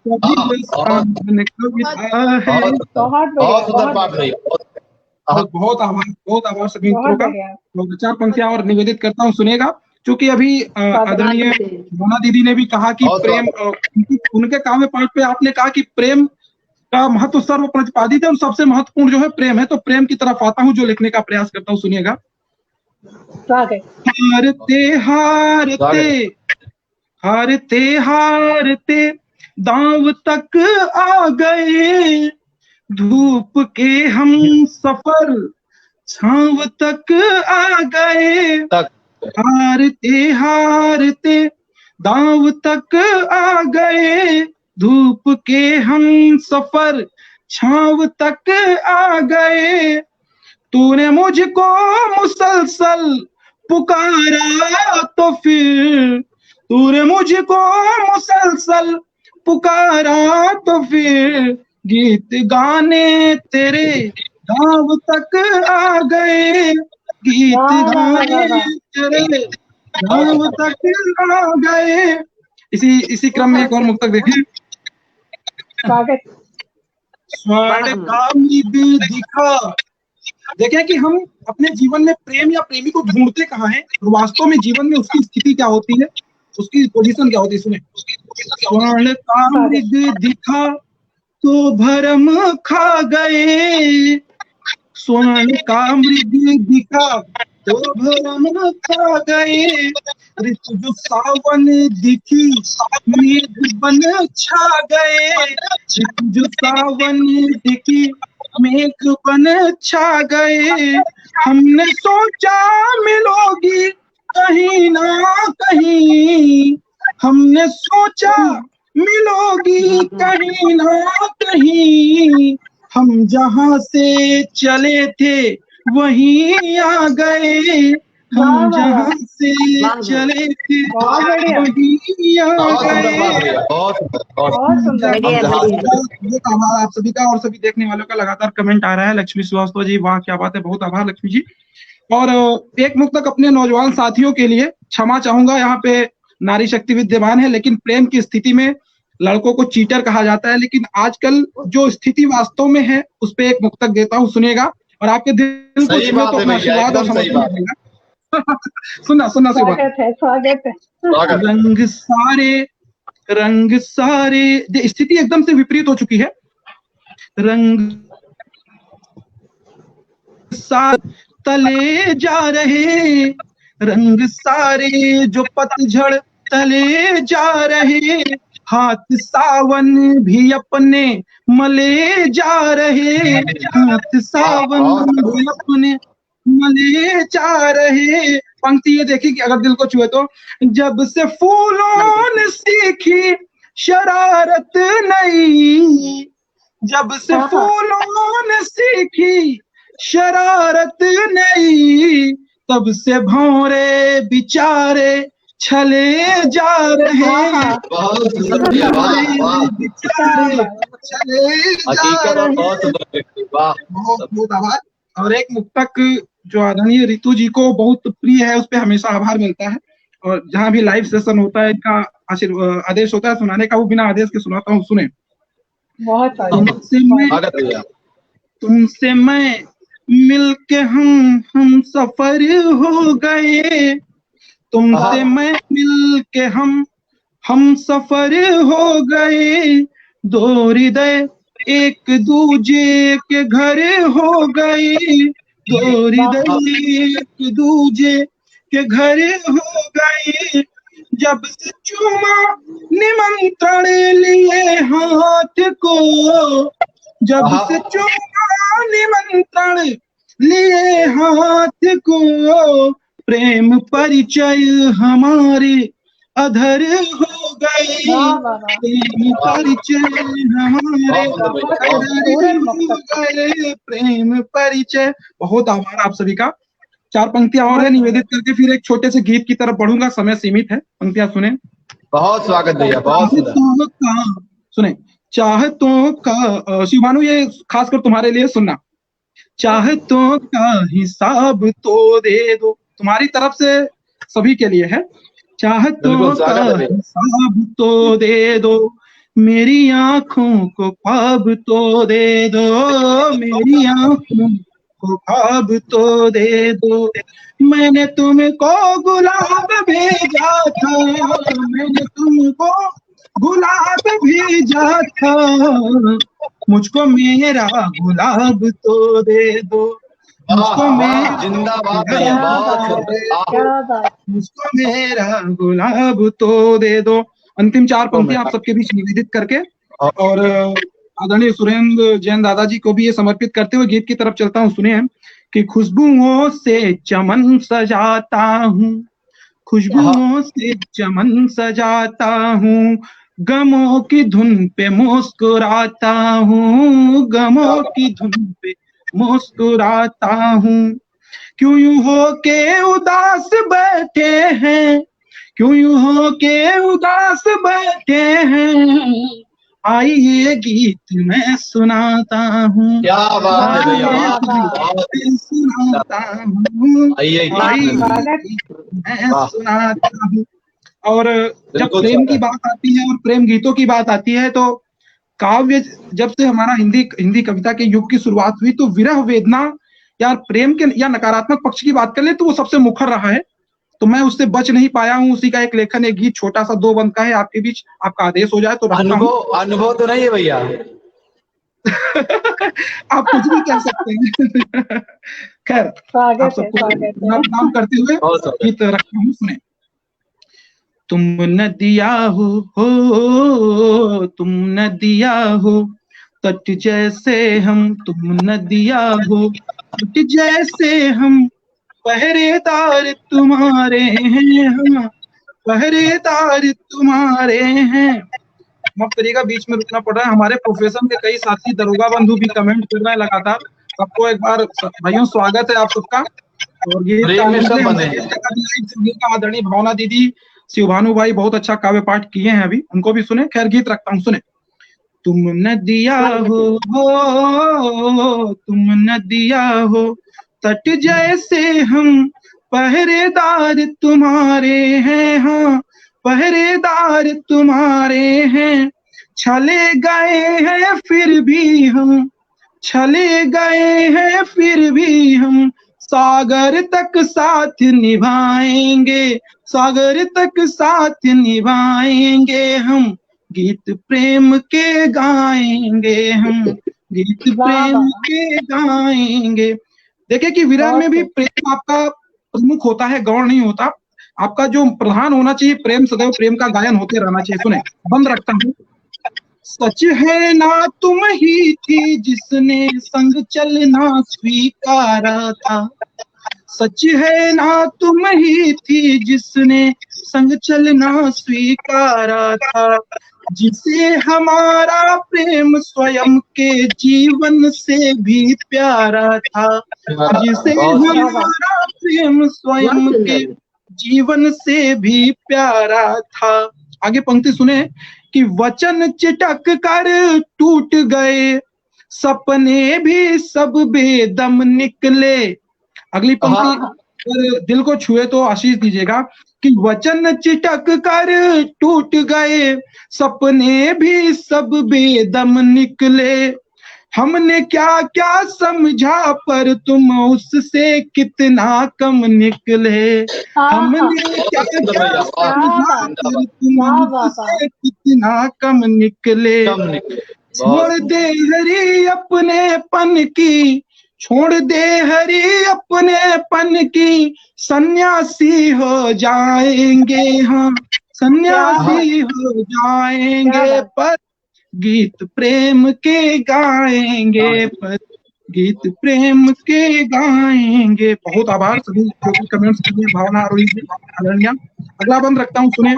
कभी रस खान कविता है। बहुत आभार सभी मित्रों का। 4 पंक्तियां और निवेदित करता हूँ, सुनेगा। क्योंकि अभी आदरणीय मोना दीदी ने भी कहा कि प्रेम, उनके काव्य पाठ पे आपने कहा कि प्रेम का महत्व सर्व प्रतिपादित है और सबसे महत्वपूर्ण जो है प्रेम है, तो प्रेम की तरफ आता हूँ जो लिखने का प्रयास करता हूँ, सुनिएगा। हारते हारते हारते हारते दांव तक आ गए, धूप के हम सफर छांव तक आ गए। हारते हारते दांव तक आ गए, धूप के हम सफर छांव तक आ गए। तूने मुझको मुसलसल पुकारा तो फिर, तूने मुझको मुसलसल पुकारा तो फिर, गीत गाने तेरे गाँव तक आ गए, गीत गाने तेरे गाँव तक आ गए। इसी क्रम में एक और मुक्तक देखें। स्वर्ण का निधि दिखा देखें कि हम अपने जीवन में प्रेम या प्रेमी को ढूंढते कहाँ हैं और वास्तव में जीवन में उसकी स्थिति क्या होती है, उसकी पोजीशन क्या होती है। सुने, स्वर्ण का मृग दिखा तो भरम खा गए, स्वर्ण का मृग दिखा तो भरम खा गए, ऋतु सावन दिखी मेघ बन छा गए, ऋतु सावन दिखी मेघ बन छा गए, हमने सोचा मिलोगी कहीं ना कहीं, हमने सोचा मिलोगी कहीं ना कहीं, हम जहां से चले थे वहीं आ गए, हम जहां से चले थे वहीं आ गए। आभार आप सभी का और सभी देखने वालों का लगातार कमेंट आ रहा है। लक्ष्मी श्रीवास्तव जी, वाह क्या बात है, बहुत आभार लक्ष्मी जी। और एक मुक्तक अपने नौजवान साथियों के लिए, क्षमा चाहूंगा यहाँ पे नारी शक्ति विद्यमान है, लेकिन प्रेम की स्थिति में लड़कों को चीटर कहा जाता है, लेकिन आजकल जो स्थिति वास्तव में है उस पे एक मुक्तक देता हूँ, सुनिएगा और आपके दिल को छुए तो अपना आशीर्वाद और समर्थन देगा। सुनना स्वागत है। रंग सारे स्थिति एकदम से विपरीत हो चुकी है, रंग सारे तले जा रहे, रंग सारे जो पतझड़ तले जा रहे, हाथ सावन भी अपने मले जा रहे, हाथ सावन भी अपने मले जा रहे। पंक्ति ये देखी कि अगर दिल को छुए तो, जब से फूलों ने सीखी शरारत नई, जब से फूलों ने सीखी शरारत नई, तब से भौरे बिचारे छले जा रहे, बहुत आभार। और एक मुक्तक जो आदरणीय रितु जी को बहुत प्रिय है, उस पर हमेशा आभार मिलता है, और जहाँ भी लाइव सेशन होता है इनका आदेश होता है सुनाने का, वो बिना आदेश के सुनाता हूँ। सुने, तुमसे मैं मिलके हम सफर हो गए, तुमसे मैं मिलके हम सफर हो गए, दो हृदय एक दूजे के घर हो गए, दो हृदय एक दूजे के घर हो गए, जब से चूमा निमंत्रण लिए हाथ को, जब से चूमा निमंत्रण लिए हाथ को, प्रेम परिचय हमारे अधर हो गए, प्रेम परिचय हमारे अधर हो गए, प्रेम परिचय। बहुत आभार आप सभी का। 4 पंक्तियां और है, निवेदित करके फिर एक छोटे से गीत की तरफ बढ़ूंगा, समय सीमित है। पंक्तियां सुने। बहुत स्वागत भैया, बहुत सुने। चाहतों का, शिवानु ये खासकर तुम्हारे लिए सुनना, चाहतों का हिसाब तो दे दो, तुम्हारी तरफ से सभी के लिए है, चाहतों का हिसाब तो दे दो, मेरी आंखों को ख्वाब तो दे दो, मेरी आंखों को ख्वाब तो दे दो, मैंने तुमको गुलाब भेजा था, मैंने तुमको गुलाब भेजा था, मुझको मेरा गुलाब तो दे दो, मुझको मेरा गुलाब तो दे दो। अंतिम 4 पंक्तियां आप सबके बीच निवेदित करके और आदरणीय सुरेंद्र जैन दादाजी को भी ये समर्पित करते हुए गीत की तरफ चलता हूँ। सुनिए कि खुशबुओं से चमन सजाता हूँ, खुशबुओं से चमन सजाता हूँ, गमों की धुन पे मुस्कुराता हूँ, गमों की धुन पे मुस्कुराता हूँ, क्यों यूं हो के उदास बैठे हैं, क्यों यूं हो के उदास बैठे हैं, आइए गीत मैं सुनाता हूँ, क्या बात है भैया, सुनाता हूँ, आइए मैं सुनाता हूँ। और जब प्रेम की बात आती है और प्रेम गीतों की बात आती है तो काव्य, जब से हमारा हिंदी कविता के युग की शुरुआत हुई तो विरह वेदना यार प्रेम के या नकारात्मक पक्ष की बात कर ले तो वो सबसे मुखर रहा है, तो मैं उससे बच नहीं पाया हूँ। उसी का एक लेखन, एक गीत छोटा सा 2 बंद का है आपके बीच, आपका आदेश हो जाए तो रखता हूँ। अनुभव तो नहीं है भैया। आप कुछ भी कह सकते हैं। खैर, आप सबको प्रणाम करते हुए गीत रखता हूँ, सुने। तुम नदिया हो तुम नदिया हो, तट जैसे हम, तुम नदिया हो तट जैसे हम, पहरेदार तुम्हारे हैं हम, पहरेदार तुम्हारे हैं। माफ करिएगा, बीच में रुकना पड़ रहा है, हमारे प्रोफेशन के कई साथी दरोगा बंधु भी कमेंट कर रहे हैं लगातार। सबको एक बार भाइयों स्वागत है आप सबका। और ये आदरणीय भावना दीदी, शिवभानु भाई बहुत अच्छा काव्य पाठ किए हैं अभी, उनको भी सुने। खैर गीत रखता हूँ, सुने। तुम नदिया हो तुम नदिया हो, तट जैसे हम, पहरेदार तुम्हारे हैं, हाँ पहरेदार तुम्हारे हैं। चले गए हैं फिर भी हम, चले गए हैं फिर भी हम, सागर तक साथ निभाएंगे, सागर तक साथ निभाएंगे हम, गीत प्रेम के गाएंगे हम, गीत प्रेम के गाएंगे। देखिए कि विरह में भी प्रेम आपका प्रमुख होता है, गौण नहीं होता। आपका जो प्रधान होना चाहिए प्रेम, सदैव प्रेम का गायन होते रहना चाहिए। सुने, बंद रखता हूँ। सच है ना तुम ही थी जिसने संग चलना स्वीकारा था, सच है ना तुम ही थी जिसने संग चलना स्वीकारा था, जिसे हमारा प्रेम स्वयं के जीवन से भी प्यारा था, जिसे हमारा प्रेम स्वयं के जीवन से भी प्यारा था। आगे पंक्ति सुने कि वचन चिटक कर टूट गए, सपने भी सब बेदम निकले। अगली पंक्ति दिल को छुए तो आशीष दीजिएगा कि वचन चिटक कर टूट गए, सपने भी सब बेदम निकले। हमने क्या क्या समझा पर तुम उससे कितना कम निकले, हमने क्या क्या समझा पर तुम उससे कितना कम निकले। छोड़ दे हरी अपने पन की, छोड़ दे हरी अपने पन की, सन्यासी हो जाएंगे हम, सन्यासी हो जाएंगे, पर गीत प्रेम के गाएंगे, पर गीत प्रेम के गाएंगे। बहुत आभार सभी जो भी कमेंट्स किए, भावना आदरणीय। अगला बंद रखता हूँ, सुने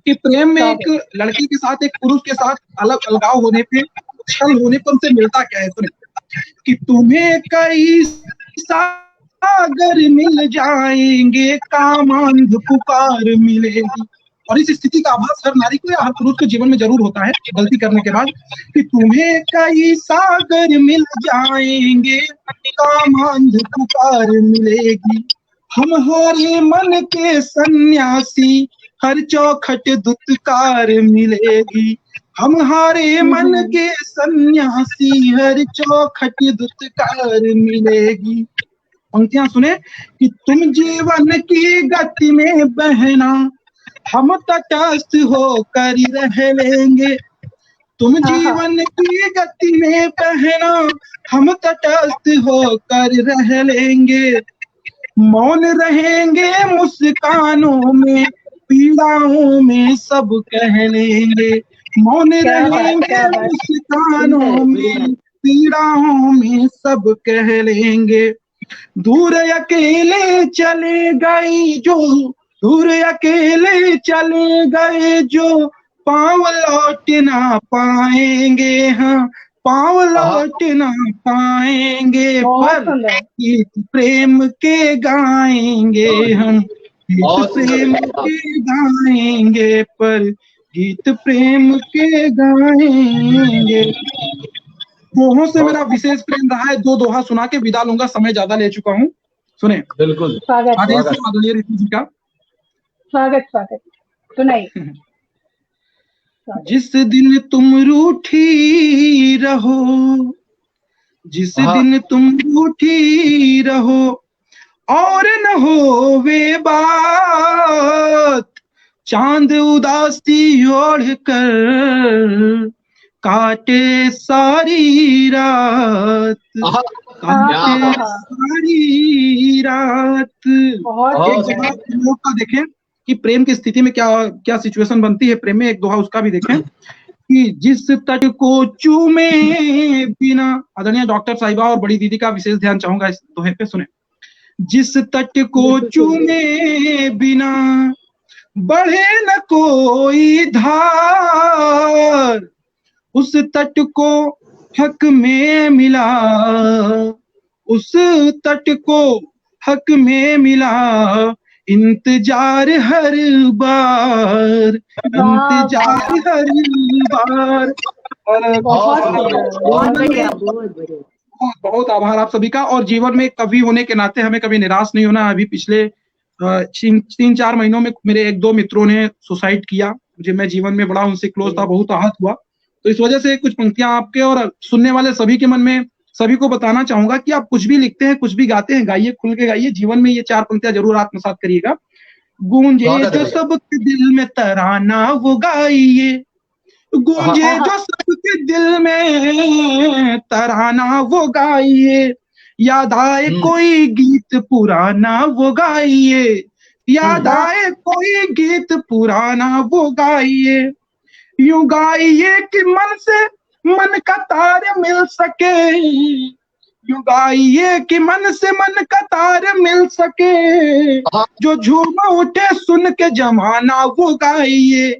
कि प्रेम में एक लड़की के साथ एक पुरुष के साथ अलगाव होने पे, छल होने पर उनसे मिलता क्या है। सुने कि तुम्हें कई सागर मिल जाएंगे, कामांध पुकार मिलेगी। और इस स्थिति का आभास हर नारी को या हर पुरुष के जीवन में जरूर होता है गलती करने के बाद, कि तुम्हें कई सागर मिल जाएंगे, कामांध पुकार मिलेगी। हमारे मन के सन्यासी, हर चौखट दुत्कार मिलेगी, हमारे मन के सन्यासी, हर चौखट दुत्कार मिलेगी। पंक्तियां सुने कि तुम जीवन की गति में बहना, हम तटस्थ होकर रह लेंगे, तुम जीवन की गति में बहना, हम तटस्थ होकर रह लेंगे। मौन रहेंगे मुस्कानों में, पीड़ाओं में सब कह लेंगे, मौन रहेंगे मुस्कानों में, पीड़ाओं में सब कह लेंगे। दूर अकेले चले गए जो, दूर अकेले चले गए जो, पाँव लौट ना पाएंगे, हाँ पाँव लौट ना पाएंगे, पर गीत प्रेम के गाएंगे हम, गीत प्रेम के गाएंगे, पर गीत प्रेम के गाएंगे। दोहों से मेरा विशेष प्रेम रहा है, 2 दोहा सुना के विदा लूंगा, समय ज्यादा ले चुका हूँ। सुने, बिल्कुल आदरणीय ऋतु जी का स्वागत स्वागत सुनाइए। जिस दिन तुम रूठी रहो, जिस दिन तुम रूठी रहो और न हो वे बात, चांद उदासी ओढ़ कर काटे सारी रात, काटे सारी रात। एक जगह लोग का देखें कि प्रेम की स्थिति में क्या क्या सिचुएशन बनती है प्रेम में, एक दोहा उसका भी देखें कि जिस तट को चूमे बिना, आदरणीय डॉक्टर साहिबा और बड़ी दीदी का विशेष ध्यान चाहूंगा इस दोहे पे, सुने। जिस तट को चूमे बिना बढ़े न कोई धार, उस तट को हक में मिला, उस तट को हक में मिला इंतजार हर बार, इंतजार हर बार। और बहुत आभार आप सभी का। और जीवन में कवि होने के नाते हमें कभी निराश नहीं होना। अभी पिछले 3-4 महीनों में मेरे 1-2 मित्रों ने सुसाइड किया, मुझे, मैं जीवन में बड़ा उनसे क्लोज था, बहुत आहत हुआ। तो इस वजह से कुछ पंक्तियां आपके और सुनने वाले सभी के मन में, सभी को बताना चाहूंगा कि आप कुछ भी लिखते हैं, कुछ भी गाते हैं, गाइए, खुल के गाइए। जीवन में ये 4 पंक्तियां जरूर आत्मसात करिएगा। गूंजे जो सबके दिल में तराना वो गाइए, गूंजे जो सबके दिल में तराना वो गाइए, याद आए कोई गीत पुराना वो गाइए, याद आए कोई गीत पुराना वो गाइए, यूं गाइए कि मन से मन का तार मिल सके, यूं गाइए कि मन से मन का तार मिल सके, जो झूम उठे सुन के जमाना वो गाइए,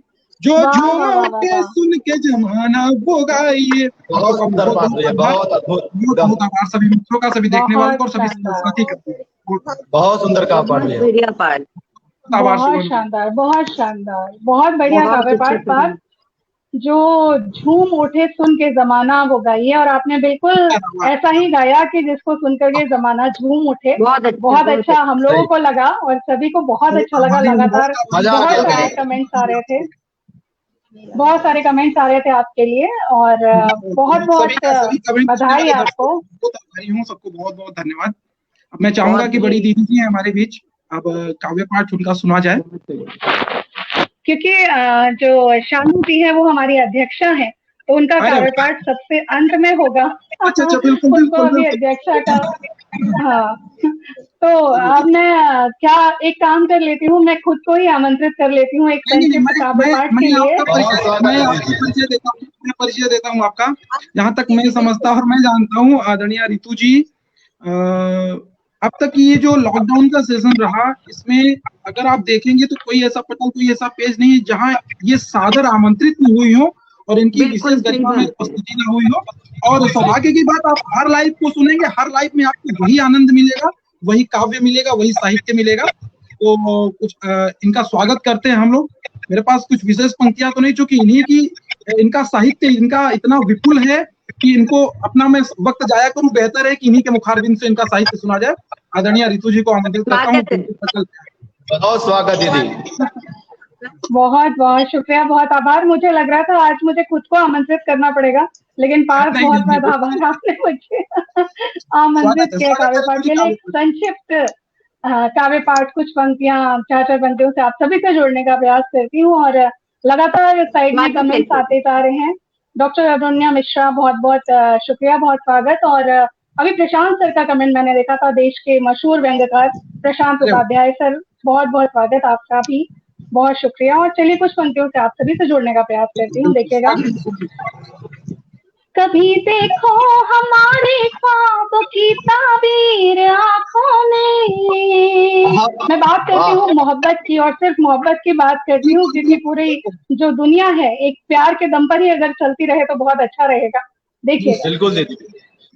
जो झूम उठे सुन के जमाना वो गाइए। बहुत सुंदर बात है, बहुत अद्भुत, बहुत आभार सभी मित्रों का, सभी देखने वालों का और सभी साथी का। बहुत सुंदर काम पढ़ लिया, बहुत शानदार, बहुत शानदार, बहुत बढ़िया काव्य पाठ। जो झूम उठे सुन के जमाना वो गाइए, और आपने बिल्कुल ऐसा ही गाया कि जिसको सुनकर के जमाना झूम उठे। बहुत अच्छा हम लोगों को लगा और सभी को बहुत अच्छा लगा। लगातार बहुत सारे कमेंट्स आ रहे थे, बहुत सारे कमेंट्स आ रहे थे आपके लिए, और बहुत बहुत बधाई आपको। सबको बहुत बहुत धन्यवाद। अब मैं चाहूंगा कि बड़ी दीदी जी हैं हमारे बीच, अब काव्य पाठ उनका सुना जाए, क्योंकि जो शानू जी है वो हमारी अध्यक्षा है, तो उनका काव्य पाठ सबसे अंत में होगा। अच्छा, बिल्कुल, उनको अभी अध्यक्षा का, हाँ, तो अब मैं क्या एक काम कर लेती हूँ, मैं खुद को ही आमंत्रित कर लेती हूँ एक संक्षिप्त काव्य पाठ के लिए। मैं परिचय देता हूँ आपका। जहाँ तक मैं समझता और मैं जानता हूँ, आदरणीय रितु जी, अब तक ये जो लॉकडाउन का सेशन रहा, इसमें अगर आप देखेंगे तो कोई ऐसा पटल, कोई ऐसा पेज नहीं है जहाँ ये सादर आमंत्रित नहीं हुई हो और इनकी विशेष गरिमा में उपस्थिति न हुई हो। और सौभाग्य की बात, आप हर लाइव को सुनेंगे, हर लाइव में आपको वही आनंद मिलेगा, वही काव्य मिलेगा, वही साहित्य मिलेगा। तो कुछ इनका स्वागत करते हैं हम लोग। मेरे पास कुछ विशेष पंक्तियां तो नहीं, चूंकि इन्हीं की, इनका साहित्य इनका इतना विपुल है कि इनको अपना मैं वक्त जाया करूं, बेहतर है कि इन्हीं के मुखारबिंद से इनका साहित्य सुना जाए। आदरणीय रितु जी को आमंत्रित करता हूँ। बहुत स्वागत दीदी। बहुत बहुत शुक्रिया, बहुत आभार। मुझे लग रहा था आज मुझे खुद को आमंत्रित करना पड़ेगा, लेकिन पार्थ बहुत बहुत आभार, आपने मुझे आमंत्रित किया काव्य पाठ के लिए। संक्षिप्त काव्य पाठ, कुछ पंक्तियां, 4-4 पंक्तियों से आप सभी से जोड़ने का प्रयास करती हूँ, और लगातार साइड में कमेंट्स आते जा रहे हैं। डॉक्टर अरुण्या मिश्रा, बहुत बहुत शुक्रिया, बहुत स्वागत। और अभी प्रशांत सर का कमेंट मैंने देखा था, देश के मशहूर व्यंग्यकार प्रशांत उपाध्याय सर, बहुत बहुत स्वागत आपका भी, बहुत शुक्रिया। और चलिए कुछ पंक्तियों से आप सभी से जोड़ने का प्रयास करती हूँ, देखिएगा। कभी देखो हमारे ख्वाब की ताबीर आंखों में। मैं बात करती हूँ मोहब्बत की, और सिर्फ मोहब्बत की बात करती हूँ, क्योंकि पूरी जो दुनिया है एक प्यार के दम पर ही अगर चलती रहे तो बहुत अच्छा रहेगा। देखिए, बिल्कुल दीदी,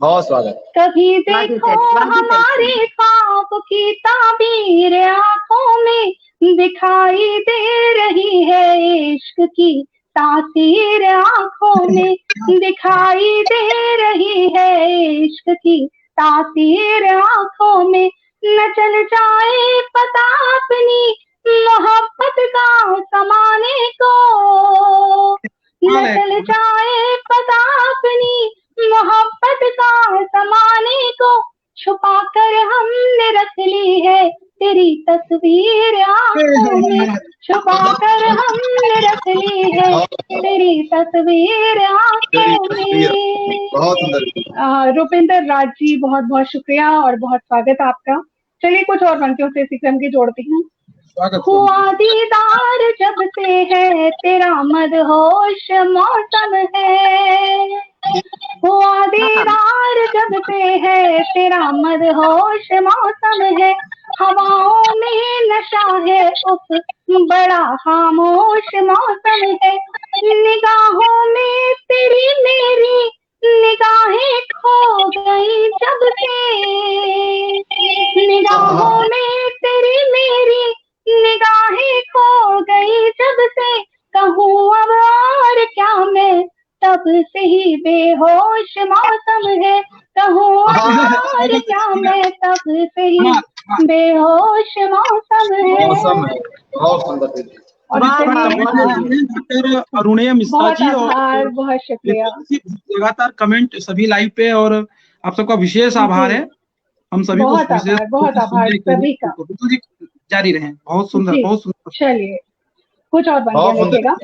बहुत स्वागत। कभी देखो हमारे ख्वाब की ताबीर आंखों में, दिखाई दे रही है इश्क की तासीर आंखों में, दिखाई दे रही है इश्क की तासीर आंखों में। न चल जाए पता अपनी मोहब्बत का समाने को, न चल जाए पता अपनी मोहब्बत का समाने को छुपा कर हमने रख ली है, तेरी तस्वीर आंखों में छुपा कर हमने रख ली है, तेरी तस्वीर आंखों में। बहुत सुंदर। रुपिंदर राज जी, बहुत बहुत शुक्रिया और बहुत स्वागत आपका। चलिए कुछ और पंक्तियों से इसी क्रम की जोड़ती हूँ। हुआ दीदार जब से है तेरा मदहोश मौसम है, हुआ दीदार जब से है तेरा मदहोश मौसम है, हवाओं में नशा है उफ बड़ा खामोश मौसम है, निगाहों में तेरी मेरी निगाहें खो गई जब से, निगाहों में तेरी मेरी निगाहें खो गई जब से, कहूँ अब और क्या मैं तब से ही बेहोश मौसम है, कहूँ और क्या मैं तब से ही बेहोश मौसम है। बहुत सुंदर। डॉक्टर अरुणिया मिश्रा जी और बहुत शुक्रिया, लगातार कमेंट सभी लाइव पे, और आप सबका विशेष आभार है। हम सभी को बहुत आभार सभी का। जारी रहे। बहुत सुंदर, बहुत सुंदर। चलिए कुछ और बन लिखिएगा।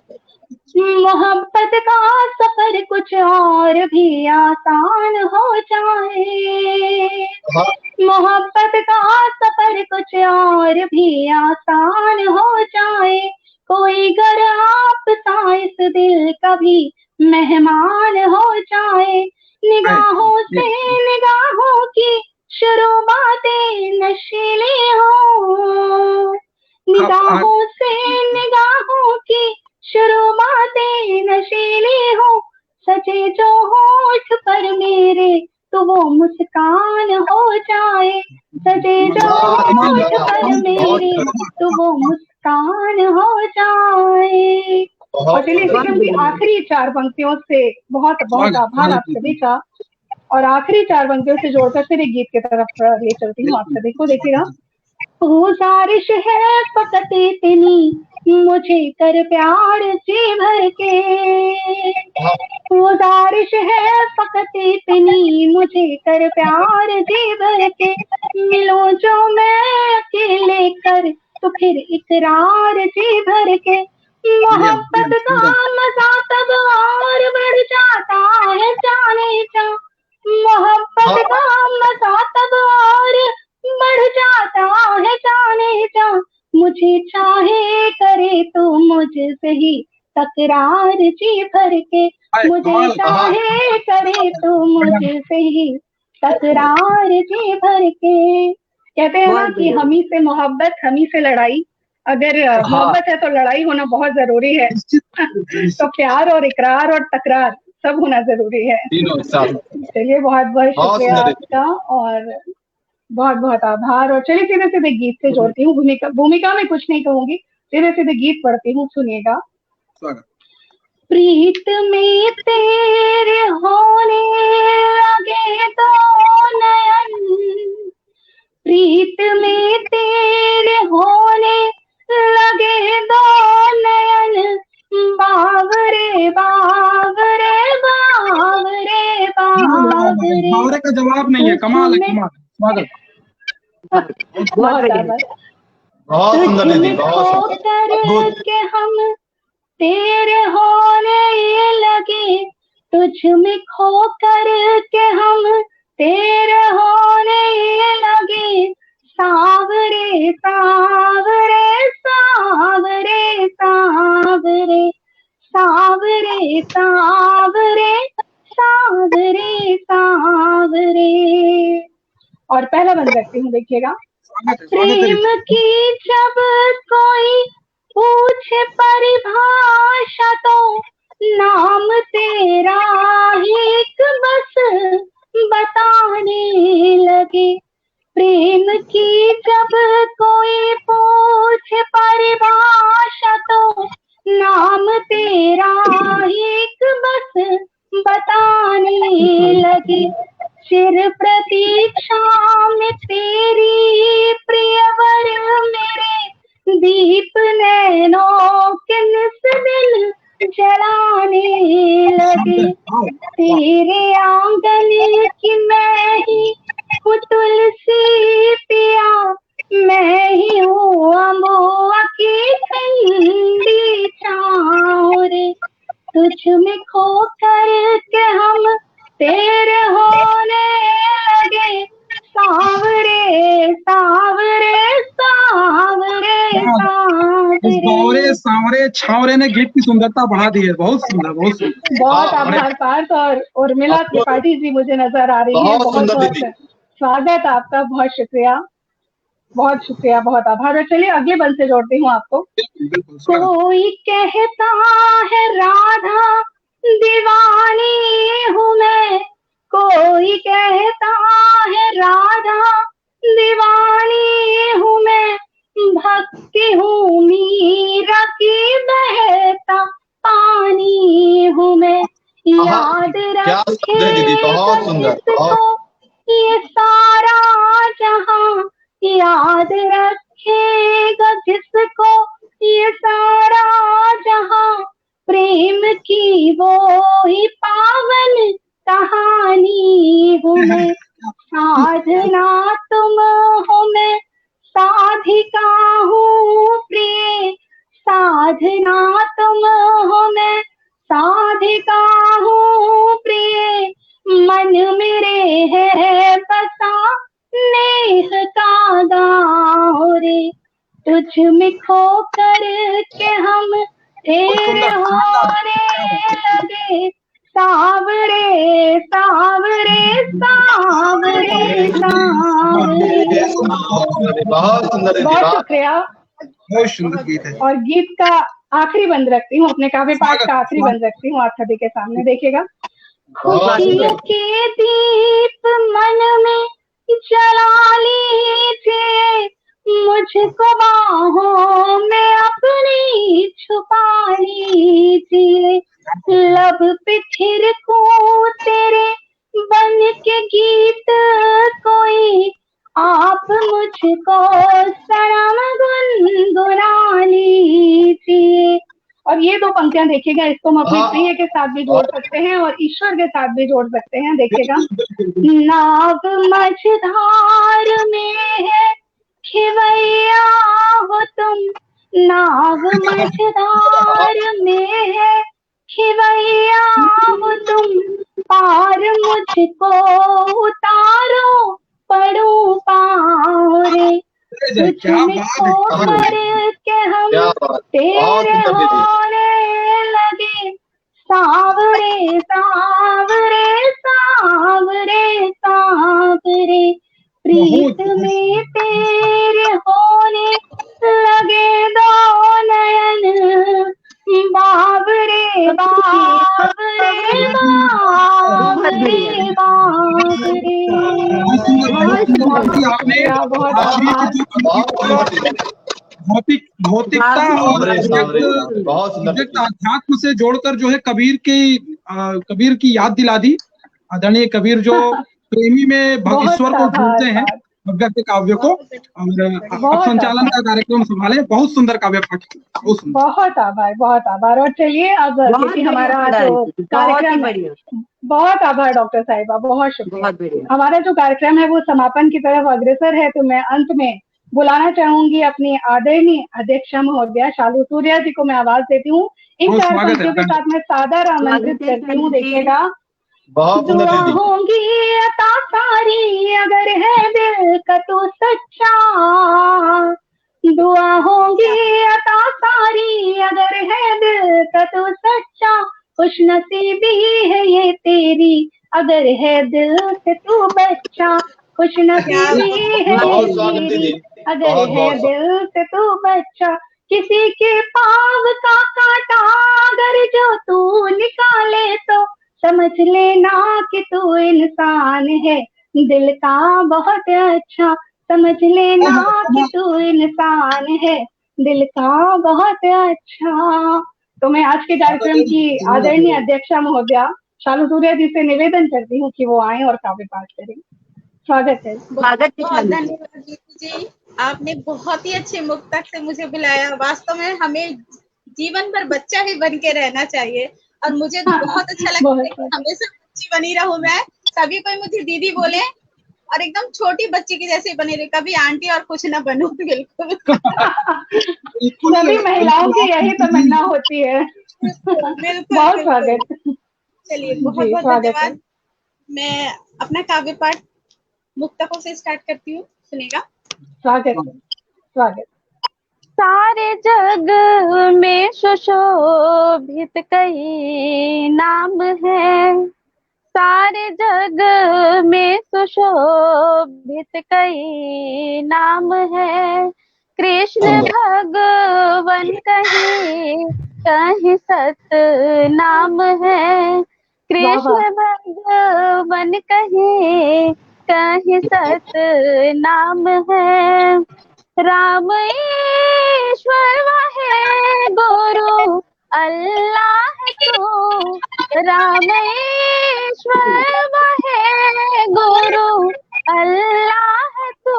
मोहब्बत का सफर कुछ और भी आसान हो जाए, मोहब्बत का सफर कुछ और भी आसान हो जाए, कोई घर आप सा इस दिल का भी मेहमान हो जाए, निगाहों से निगाहों की शुरू बातें नशीली हो, निगाहों से निगाहों की शुरू बातें नशीली हो, सजे जो होठ पर मेरे तो वो मुस्कान हो जाए, सजे जो होठ पर मेरे तो वो मुस्कान हो जाए। और चलिए सिक्किम की आखिरी 4 पंक्तियों से बहुत बहुत आभार आप सभी का, और आखिरी 4 पंक्तियों से जोड़कर फिर एक गीत की तरफ ले चलती हूँ आप सभी को। देखिएगा, गुजारिश है फकत इतनी मुझे कर प्यार जी भर के, गुजारिश है फकत इतनी मुझे कर प्यार जी भर के, मिलो जो मैं अकेले कर तो फिर इकरार जी भर के, मोहब्बत का मजा तब और बढ़ जाता है जाने जा, मोहब्बत का मजा तब और बढ़ जाता है जाने जा, मुझे चाहे करे तो मुझसे ही तकरार जी भर के, मुझे चाहे करे तो मुझसे ही तकरार जी भर के। कहते हैं ना कि हम ही से मोहब्बत हम ही से लड़ाई, अगर मोहब्बत है तो लड़ाई होना बहुत जरूरी है तो प्यार और इकरार और तकरार सब होना जरूरी है। चलिए बहुत बहुत शुक्रिया आपका और बहुत बहुत आभार। और चलिए सीधे सीधे गीत से जोड़ती हूँ, भूमिका में कुछ नहीं कहूंगी, सीधे सीधे गीत पढ़ती हूँ, सुनिएगा। प्रीत में तेरे होने लगे तो नयन, प्रीत में तेरे होने लगे दो नयन, बावरे बावरे बावरे बावरे का जवाब नहीं है। कमाल है, कमाल। स्वागत। बहुत सुंदर दीदी, बहुत सुंदर के हम तेरे होने लगे, तुझ में खो कर के हम तेरे होने लगे, सावरे सावरे सावरे सावरे सावरे सावरे सावरे सावरे। और पहला बंद करती हूँ, देखिएगा। प्रेम की जब कोई पूछे परिभाषा तो नाम तेरा एक बस बताने लगे, प्रेम की जब कोई पूछे परिभाषा तो नाम तेरा एक बस बताने लगे, चिर प्रतीक्षा में तेरी प्रियवर मेरे दीप नैनों के निस दिल जलाने लगे, तेरे आपके छावरे ने गीत की सुंदरता बढ़ा दी है। बहुत सुंदर, बहुत सुंदर। बहुत आभार पार्थ। और उर्मिला त्रिपाठी जी मुझे नजर आ रही है। बहुत बहुत स्वागत आपका, बहुत शुक्रिया, बहुत शुक्रिया, बहुत आभार। और चलिए अगले बंद से जोड़ती हूँ आपको। कोई कहता है राधा दीवानी हूँ मैं, कोई कहता है राधा दीवानी हूँ मैं, भक्ति हूँ मीरा की बहता पानी हूँ मैं। याद रखे जिसको ये सारा जहां, याद रखेगा जिसको ये सारा जहां, प्रेम की वो ही पावन कहानी हूँ मैं। साधना तुम हो मैं साधिका हूँ प्रिय, साधना तुम हो मैं साधिका हूँ प्रिय, मन मेरे है बसा नेह का गाँव रे, तुझ में खो कर के हम तेरे होने लगे, सावरे सावरे सावरे सावरे। बहुत सुंदर, बहुत शुक्रिया। बहुत सुंदर गीत है। और गीत का आखिरी बंद रखती हूँ, अपने काव्य पाठ का आखिरी बंद रखती हूँ आप सभी के सामने। देखिएगा। खुशियों के दीप मन में जला लीजिए, मुझको बाहों में अपनी छुपा लीजिए, लब पे थिरकूं तेरे बन के गीत कोई, आप मुझको सनम गुनगुना लीजिए। और ये दो पंक्तियां देखिएगा, इसको हम अपने प्रिय के साथ भी जोड़ सकते हैं और ईश्वर के साथ भी जोड़ सकते हैं। देखिएगा। नाव मझधार में है खिवैया हो तुम, नाव मझधार में है खिवैया हो तुम, पार मुझको उतारो पड़ू पाँव रे, तुझ में खोकर के हम तेरे होने लगे, सावरे सावरे सावरे सावरे, प्रीत में तेरे होने लगे दो नयन, बाबरे बाबरे बाबरे बाबरे। भौतिकता और अध्यात्म से जोड़कर जो है कबीर की याद दिला दी। आदरणीय कबीर जो प्रेमी में ईश्वर को ढूंढते हैं, भगत के काव्य को, और आप संचालन का कार्यक्रम संभाले। बहुत सुंदर काव्य पाठ, बहुत आभार, बहुत आभार। और चलिए अब क्योंकि हमारा जो कार्यक्रम, बहुत आभार डॉक्टर साहिबा, बहुत शुक्रिया। हमारा जो कार्यक्रम है वो समापन की तरफ अग्रसर है, तो मैं अंत में बुलाना चाहूंगी अपनी आदरणीय अध्यक्षा महोदया शालू सूर्या जी को। मैं आवाज देती हूँ। इन चार पंक्तियों के साथ मैं सादर आमंत्रित करती हूँ। देखिएगा। दुआ होंगी अता सारी अगर है दिल का तो सच्चा, दुआ होंगी अता सारी अगर है दिल का तो सच्चा, खुश नसीबी है ये तेरी अगर है दिल से तू बच्चा, खुश नसीबी है ये तेरी अगर है दिल से तू बच्चा, किसी के पाँव का कांटा अगर जो तू निकाले तो समझ लेना कि तू इंसान है दिल का बहुत अच्छा, समझ लेना कि तू इंसान है दिल का बहुत अच्छा। तो मैं आज के कार्यक्रम की आदरणीय अध्यक्षा महोदया शालू सूर्या जी से निवेदन करती हूँ कि वो आए और काव्य पाठ करें। स्वागत है। बहुत धन्यवाद जी, आपने बहुत ही अच्छे मुक्तक से मुझे बुलाया। वास्तव में हमें जीवन भर बच्चा ही बन के रहना चाहिए और मुझे तो बहुत अच्छा लगता है कि हमेशा बच्ची बनी रहूं मैं, सभी कोई मुझे दीदी बोले और एकदम छोटी बच्ची की जैसे बने रहे, कभी आंटी और कुछ ना बनूं। बिल्कुल सभी महिलाओं की यही तमन्ना होती है। बहुत स्वागत। चलिए बहुत बहुत धन्यवाद। मैं अपना काव्य पाठ मुक्तकों से स्टार्ट करती हूँ, सुनेगा। स्वागत स्वागत। सारे जग में सुशोभित कई नाम है, सारे जग में सुशोभित कई नाम है। कृष्ण भगवन कहीं कहीं सत नाम है, कृष्ण भगवन कहीं कहीं सत नाम है। राम ईश्वर है गुरु अल्लाह तो, राम ईश्वर है गुरु अल्लाह तो,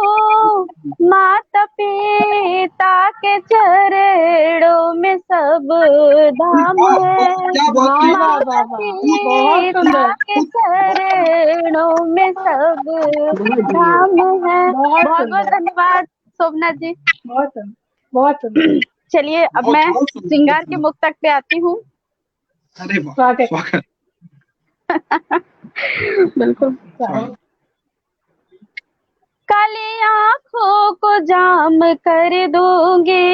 माता पिता के चरणों में सब धाम है, माता पिता के चरणों में सब धाम है। बहुत बहुत धन्यवाद शोभना जी। बहुत चलिए अब मैं श्रृंगार के मुक्तक पे आती हूँ। अरे स्वागत। बिल्कुल। काली आंखों को जाम कर दूंगी,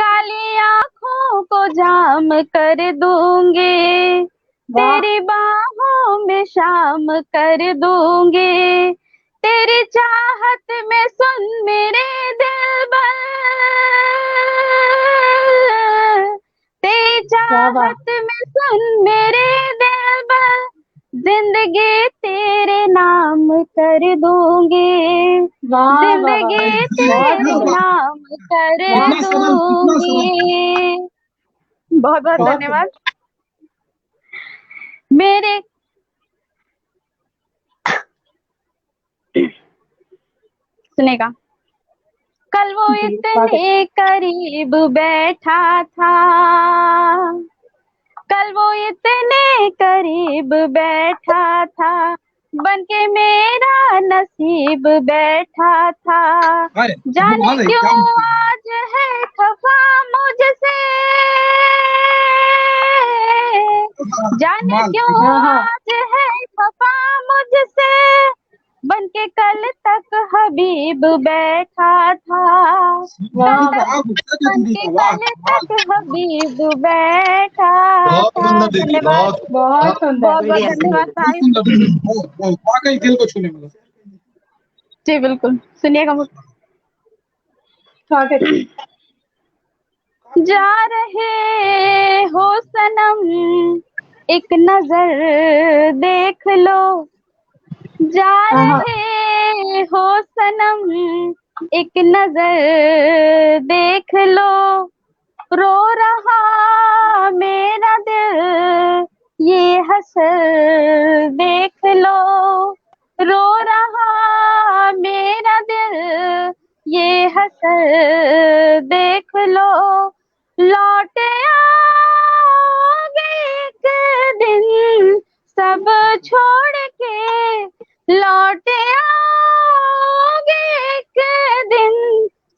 काली आंखों को जाम कर दूंगी, तेरी बाहों में शाम कर दूंगी, तेरी चाहत में सुन मेरे दिलबर, तेरी चाहत में सुन मेरे दिलबर, जिंदगी तेरे नाम कर दूंगी, जिंदगी तेरे नाम कर दूंगी। बहुत बहुत धन्यवाद। मेरे सुनेगा। कल वो इतने करीब बैठा था, कल वो इतने करीब बैठा था, बनके मेरा नसीब बैठा था, जाने क्यों आज है खफा मुझसे, जाने क्यों आज है खफा मुझसे, बनके कल तक हबीब बैठा था, बनके कल तक हबीब बैठा था। धन्यवाद। बहुत बहुत धन्यवाद भाई। वाकई दिल को छूने वाला। जी बिल्कुल, सुनिएगा। जा रहे हो सनम एक नजर देख लो, जा रहे हो सनम एक नजर देख लो, रो रहा मेरा दिल ये हसर देख लो, रो रहा मेरा दिल ये हसर देख लो, लौट आओगे एक दिन सब छोड़ के, लौट आओगे एक दिन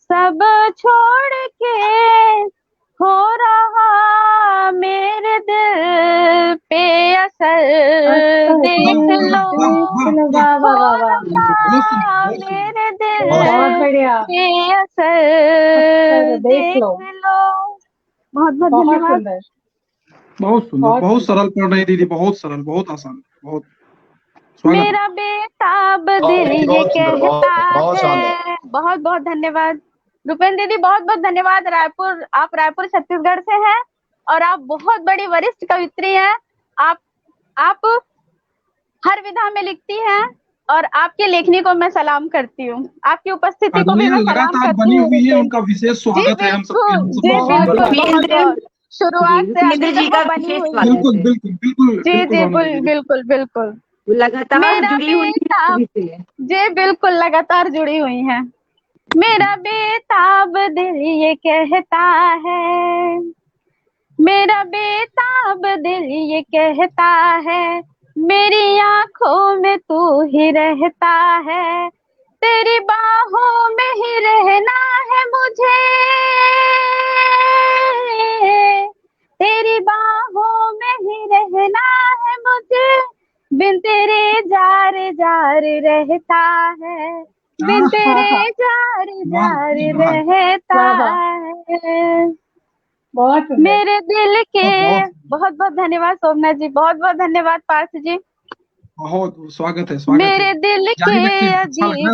सब छोड़ के, हो रहा मेरे दिल पे असर देख लो, हो रहा मेरे दिल पे असर देख लो। बहुत बहुत धन्यवाद। बहुत सुंदर, बहुत सरल पढ़ रही दीदी, बहुत सरल, बहुत आसान, बहुत। मेरा बेताब दिल ये कहता है। बहुत बहुत धन्यवाद रूपेन दीदी, बहुत बहुत धन्यवाद। रायपुर, आप रायपुर छत्तीसगढ़ से हैं और आप बहुत बड़ी वरिष्ठ कवित्री हैं। आप हर विधा में लिखती हैं और आपकी लेखनी को मैं सलाम करती हूँ, आपकी उपस्थिति को भी मैं सलाम करती हूँ। बनी हुई है, उनका विशेष स्वागत है हम सबके। बिल्कुल, शुरुआत से अभी तक बनी हुई है। बिल्कुल बिल्कुल बिल्कुल। जी जी बिल्कुल बिल्कुल लगातार जुड़ी हुई है। जी बिल्कुल, लगातार जुड़ी हुई हैं। मेरा बेताब दिल ये कहता है, मेरा बेताब दिल ये कहता है, मेरी आंखों में तू ही रहता है, तेरी बाहों में ही रहना है मुझे, तेरी बाहों में ही रहना है मुझे, बिन तेरे जार जार रहता है, बिन तेरे जार जार रहता है बहुत मेरे दिल के। बहुत बहुत धन्यवाद सोमनाथ जी, बहुत बहुत धन्यवाद पार्थ जी, बहुत स्वागत है, मेरे दिल के अतीत।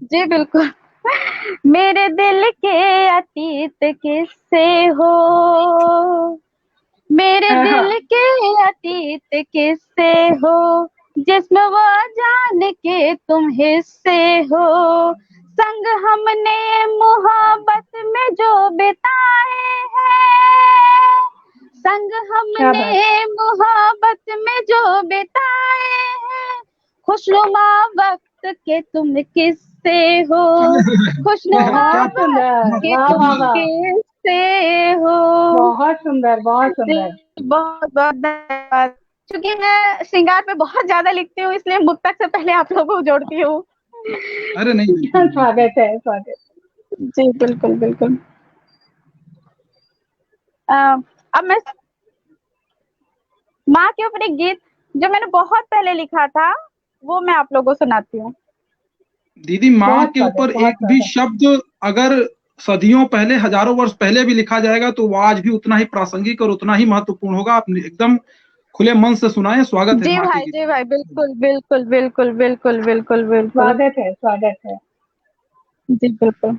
जी बिल्कुल। मेरे दिल के अतीत किससे हो, मेरे दिल के अतीत किससे हो, जिसमें वो जान के तुम हिस्से हो। संग हमने मोहब्बत में जो बिताए हैं, संग हमने मोहब्बत में जो बिताए हैं, खुशनुमा वक्त के तुम किससे हो, खुशनुमा वक्त के तुम किससे हो। बहुत सुंदर, बहुत सुंदर। बहुत बहुत धन्यवाद। क्योंकि मैं श्रृंगार पे बहुत ज्यादा लिखती हूँ, इसलिए मुक्तक से पहले आप लोगों को जोड़ती हूँ। अरे नहीं, स्वागत है, स्वागत। जी बिल्कुल बिल्कुल। अब मैं माँ के ऊपर एक गीत जो मैंने बहुत पहले लिखा था वो मैं आप लोगों को सुनाती हूँ। दीदी, माँ के ऊपर एक भी शब्द अगर सदियों पहले, हजारों वर्ष पहले भी लिखा जाएगा तो वो आज भी उतना ही प्रासंगिक और उतना ही महत्वपूर्ण होगा। आप एकदम खुले मन से सुनाए। स्वागत है जी भाई, जी भाई, बिल्कुल बिल्कुल बिल्कुल बिल्कुल बिल्कुल बिल्कुल स्वागत है, स्वागत है। जी बिल्कुल।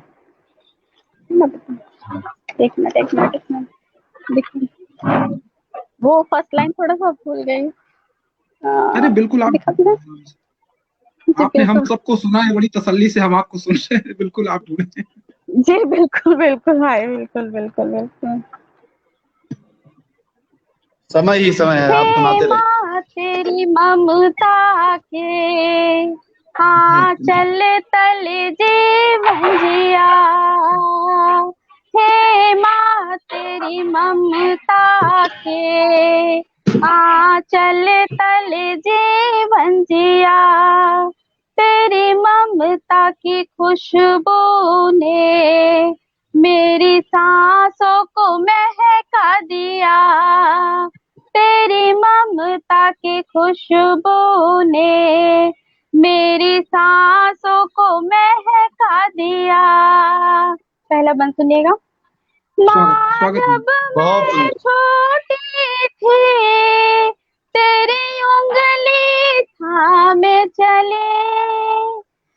एक मिनट वो फर्स्ट लाइन थोड़ा सा भूल गई। अरे बिल्कुल, आपने हम सबको सुना है, बड़ी तसल्ली से हम आपको सुन रहे हैं। बिल्कुल आप ढूंढे। जी बिल्कुल बिल्कुल भाई, बिल्कुल बिल्कुल बिल्कुल। समय ही समय है, आप सुनाते रहिए। तेरी ममता के आंचल तले जीवन जिया, हे माँ तेरी ममता के आंचल तले जीवन जिया, तेरी ममता की खुशबू ने मेरी सांसों को महका दिया, तेरी ममता की खुशबू ने मेरी सांसों को महका दिया। पहला बंद सुनिएगा। माँ जब मैं छोटी थी तेरी उंगली थामे चले,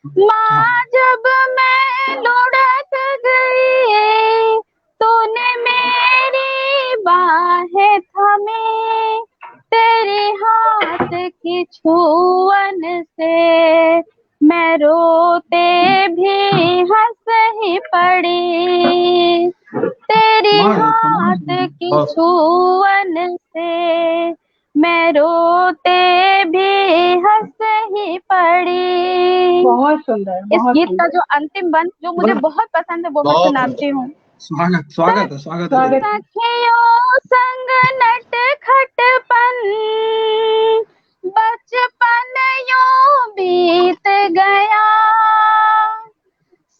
माँ जब मैं लुढ़क गई तूने मेरी बाहें थमे, तेरे हाथ की छुअन से मैं रोते भी हंस ही पड़ी, तेरी हाथ की छुअन से मैं रोते भी हंस ही पड़ी। बहुत सुंदर। इस गीत का जो अंतिम बंद जो मुझे बहुत पसंद है वो मैं सुनाती हूँ। स्वागत स्वागत है, स्वागत है। सखियों संग नट खटपन बचपन यूं बीत गया,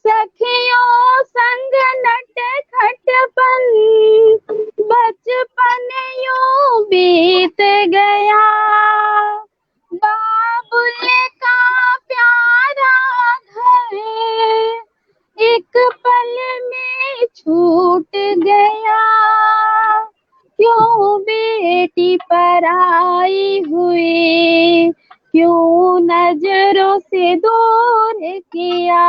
सखियों संग नट खटपन बचपन यूं बीत गया, बाबुल का प्यारा घर एक पल में छूट गया, क्यों बेटी पराई हुई, क्यों नजरों से दूर किया,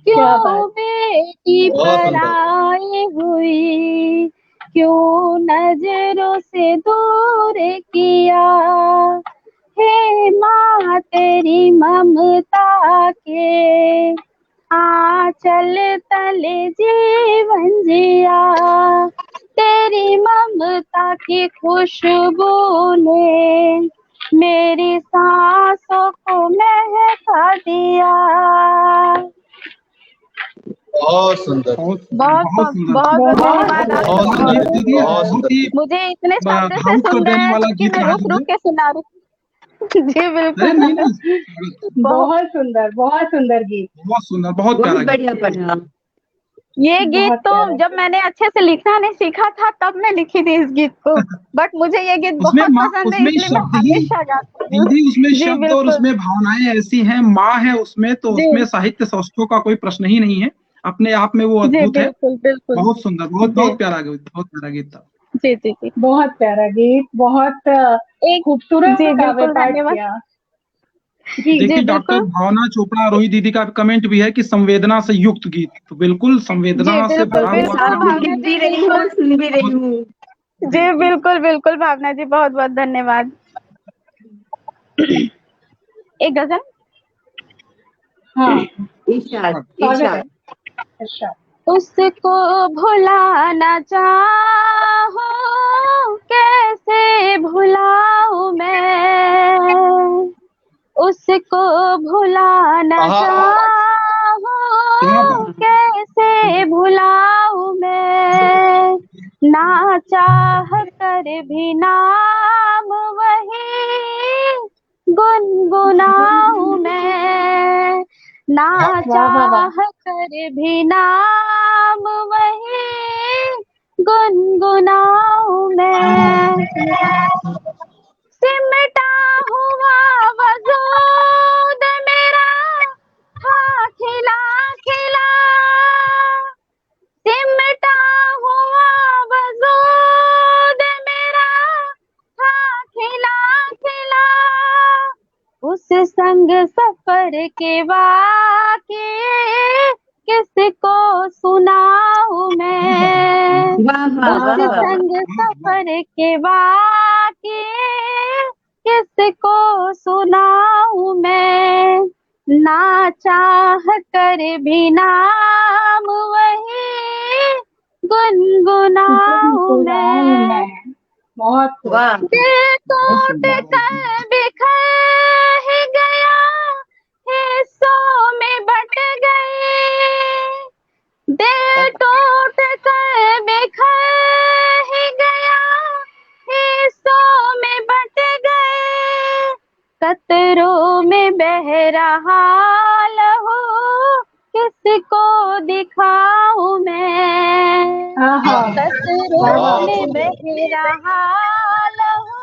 क्यों बेटी पराई हुई, क्यों नजरों से दूर किया, हे माँ तेरी ममता के आंचल तले जीवन जिया, तेरी ममता की खुशबू ने मेरी सांसों को महका दिया। बहुत सुंदर, बहुत बहुत धन्यवाद। मुझे इतने शब्द से सुन रहे हैं कि मैं रुक रुक के सुना रही। जी बिल्कुल। बहुत सुंदर, बहुत सुंदर गीत, बहुत सुंदर, बहुत बढ़िया पढ़ा। ये गीत तो जब मैंने अच्छे से लिखना नहीं सीखा था तब मैं लिखी थी इस गीत को, बट मुझे ये गीत बहुत पसंद है, इसलिए मैं हमेशा गाती हूँ। दीदी उसमें शब्द और उसमें भावनाएं ऐसी हैं, माँ है उसमें, तो उसमें साहित्य सौष्ठव का कोई प्रश्न ही नहीं है, अपने आप में वो अद्भुत है। बहुत सुंदर, बहुत प्यारा गीत था। जी जी जी, बहुत प्यारा गीत, बहुत खूबसूरत काव्य पाठ किया। देखिए डॉक्टर भावना चोपड़ा रोही दीदी का कमेंट भी है कि संवेदना से युक्त गीत, तो बिल्कुल संवेदना से भरा हुआ। लिख भी रही हूँ, सुन भी रही हूँ। जी बिल्कुल बिल्कुल भावना जी, बहुत बहुत धन्यवाद। एक गजल। हाँ, उसको भुलाना चाहो कैसे भुलाऊं मैं, उसको भुलाना चाहो कैसे भुलाऊं मैं, ना चाह कर भी नाम वही गुनगुनाऊं मैं, ना चाह कर भी नाम वही गुनगुनाऊं मैं, सिमटा हुआ वजूद मेरा था खिला खिला, सिमटा हुआ वजूद मेरा था खिला खिला, उस संग सफर के वाक़े किसको सुनाऊं मैं, उस संग सफर के वाक़े किसको सुनाऊं मैं, ना चाह कर भी नाम वही गुनगुनाऊं मैं, बहुत दिल टूट कर बिखर गया हिस्सों में बट गई, दिल टूट कर बिखर गया हिस्सों में बट गए, कतरों में बह रहा लहू किसको दिखाऊं मैं, कतरों में बह रहा लहू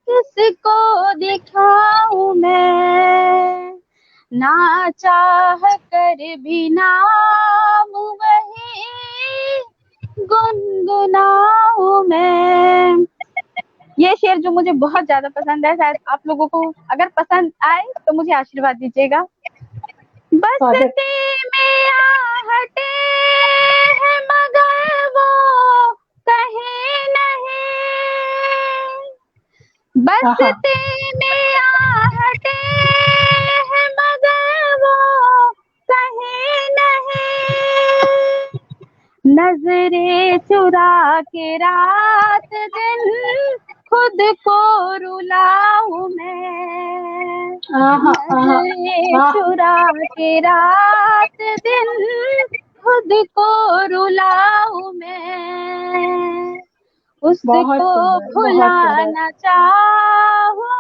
किसको दिखाऊं मैं, ना चाह कर भी नाम वही गुनगुनाऊं मैं। ये शेर जो मुझे बहुत ज्यादा पसंद है, शायद आप लोगों को अगर पसंद आए तो मुझे आशीर्वाद दीजिएगा। बसती में आहटे है मगर वो कहीं नहीं, बसती में आहटे है मगर वो कहीं नहीं, नजरे चुरा के रात दिन खुद को रुलाऊं मैं, नजरे चुरा के रात दिन खुद को रुलाऊं मैं, उसको भुलाना चाहूं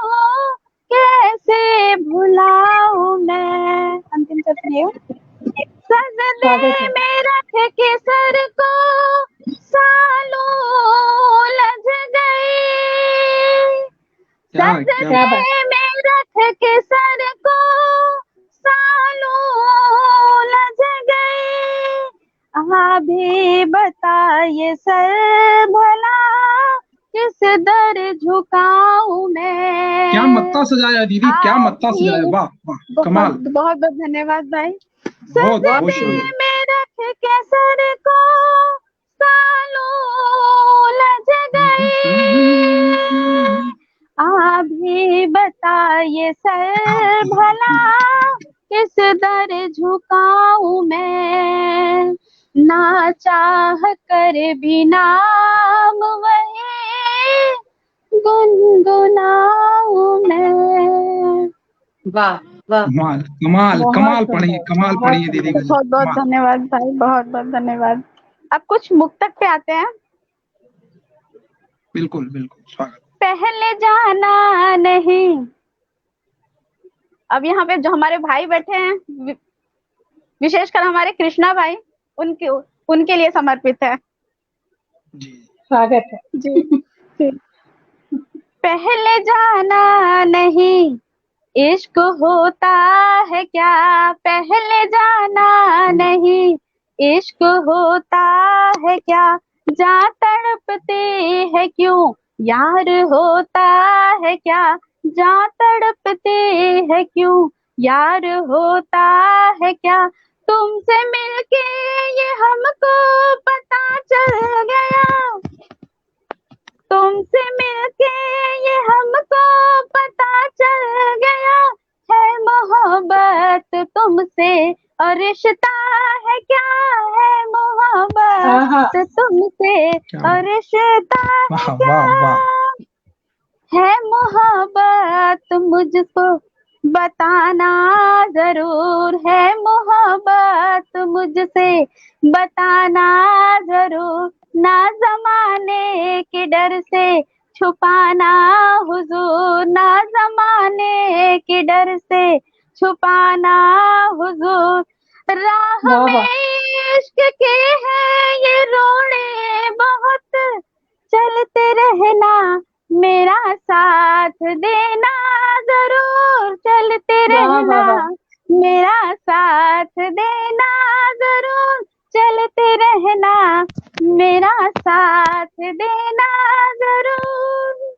कैसे भुलाऊं मैं। अंतिम शब्द सजदे में रख के सर को सालों लज गई, सजदे में रख के सर को सालों लज गई, अभी बता ये सर भला किस दर झुकाऊं मैं। क्या मत्ता सजाया दीदी, क्या मत्ता सजाया, वाह वाह कमाल। बहुत बहुत धन्यवाद भाई। बहुत बहुत में रख के सर को सालों लज गई, अभी बता ये सर भला किस दर झुकाऊं मैं, ना चाह कर भी नाम वही गुनगुनाऊं मैं। वाह वाह कमाल कमाल कमाल पढ़ी दीदी। बहुत बहुत धन्यवाद भाई, बहुत बहुत धन्यवाद। अब कुछ मुक्तक पे आते हैं। बिल्कुल बिल्कुल स्वागत। पहले जाना नहीं, अब यहाँ पे जो हमारे भाई बैठे हैं, विशेषकर हमारे कृष्णा भाई, उनके उनके लिए समर्पित है। जी स्वागत है जी। पहले जाना नहीं इश्क होता है क्या, पहले जाना नहीं इश्क होता है क्या, जा तड़पते है क्यों यार होता है क्या, जा तड़पते है क्यों यार होता है क्या, तुमसे मिलके ये हमको पता चल गया, तुमसे मिलके ये हमको पता चल गया, है मोहब्बत तुमसे और रिश्ता है क्या, है मोहब्बत तुमसे और रिश्ता है क्या, है मोहब्बत मुझको बताना जरूर, है मोहब्बत मुझसे बताना जरूर, ना जमाने के डर से छुपाना हुजूर, ना जमाने के डर से छुपाना हुजूर, राह में इश्क के है ये रोड़े बहुत, चलते रहना मेरा साथ देना जरूर, चलते रहना मेरा साथ देना जरूर, चलते रहना मेरा साथ देना जरूर।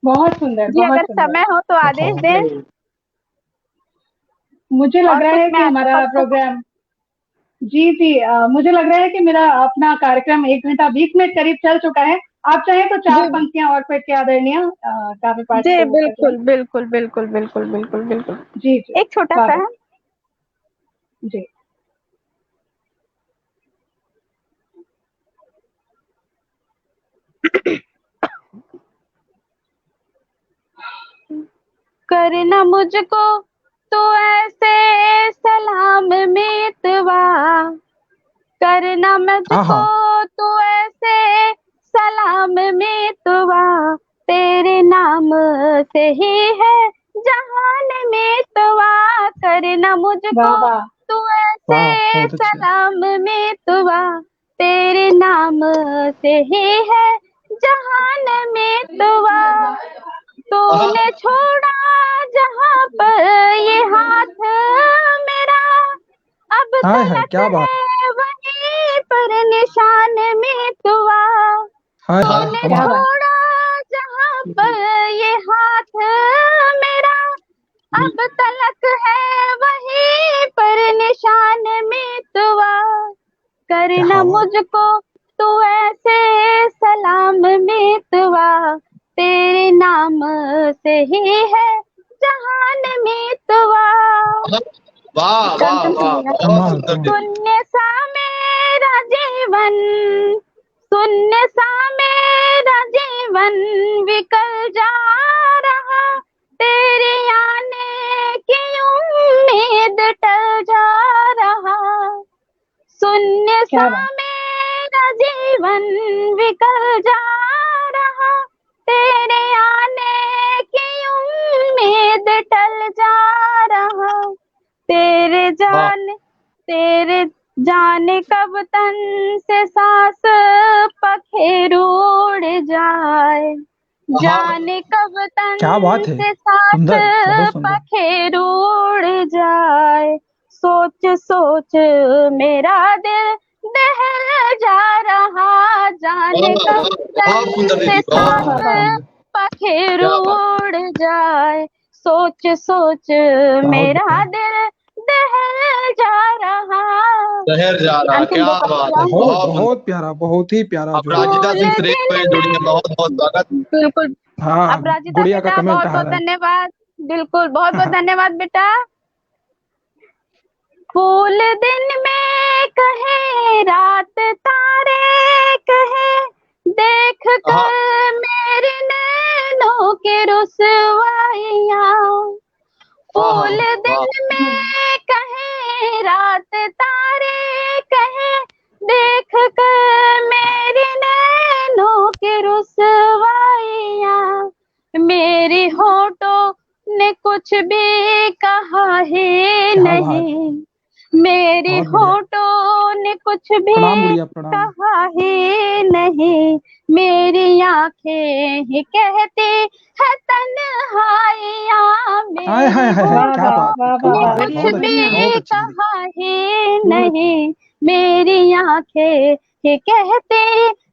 बहुत सुंदर। जी अगर समय हो तो आदेश दें। मुझे लग रहा है कि हमारा प्रोग्राम जी मुझे लग रहा है कि मेरा अपना कार्यक्रम 1 घंटा 20 मिनट करीब चल चुका है। आप चाहें तो 4 पंक्तियां और पढ़ के आदरणीय काव्य पाठ जी बिल्कुल बिल्कुल बिल्कुल बिल्कुल बिल्कुल बिल्कुल जी एक छोटा सा है जी। करना मुझको तो ऐसे सलाम मितवा, करना मुझको तो ऐसे सलाम मितवा, तेरे नाम से ही है जहान मितवा, करना मुझको तो ऐसे सलाम मितवा, तेरे नाम से ही है जहान मितवा, तूने छोड़ा जहाँ पर ये हाथ मेरा, अब तलक है वहीं पर निशान मितवा, तूने छोड़ा जहाँ पर ये हाथ मेरा, अब तलक है वहीं पर निशान मितवा, करना मुझको तू ऐसे सलाम मितवा, तेरे नाम से ही है जहान मितवा। वाह वाह वाह, शून्य सा मेरा जीवन, शून्य सा मेरा जीवन विकल जा रहा, तेरे आने की उम्मीद टल जा रहा, शून्य सा मेरा जीवन विकल जा रहा, तेरे आने की उम्मीद टल जा रहा, तेरे जाने कब तन से सांस पखेरु उड़ जाए, जाने कब तन से सांस पखेरु उड़ जाए, सोच सोच मेरा दिल दहल जा रहा, जाने कब तन से सांस पखेरु उड़ जाए, सोच सोच मेरा दिल दहल जा रहा, शहर जा रहा। क्या बात है, बहुत प्यारा, बहुत ही प्यारा। अपराजिता सिंह श्रेष्ठ में जुड़ी है, बहुत बहुत स्वागत। बिल्कुल अपराजिता बेटा बहुत बहुत धन्यवाद, बिल्कुल बहुत बहुत धन्यवाद बेटा। फूल दिन में कहे रात तारे कहे, देख कर मेरे नैनों के रुसवाइयां, फूल दिन में कहे रात तारे कहे, देख कर मेरे नैनों के रुसवाइयां, मेरी होठों ने कुछ भी कहा है नहीं, मेरी होठों ने कुछ कुछ भी कहा ही नहीं, मेरी आंखें ही कहती है तन्हाइयाँ मेरी, कुछ भी कहा ही नहीं, मेरी आंखें ही कहती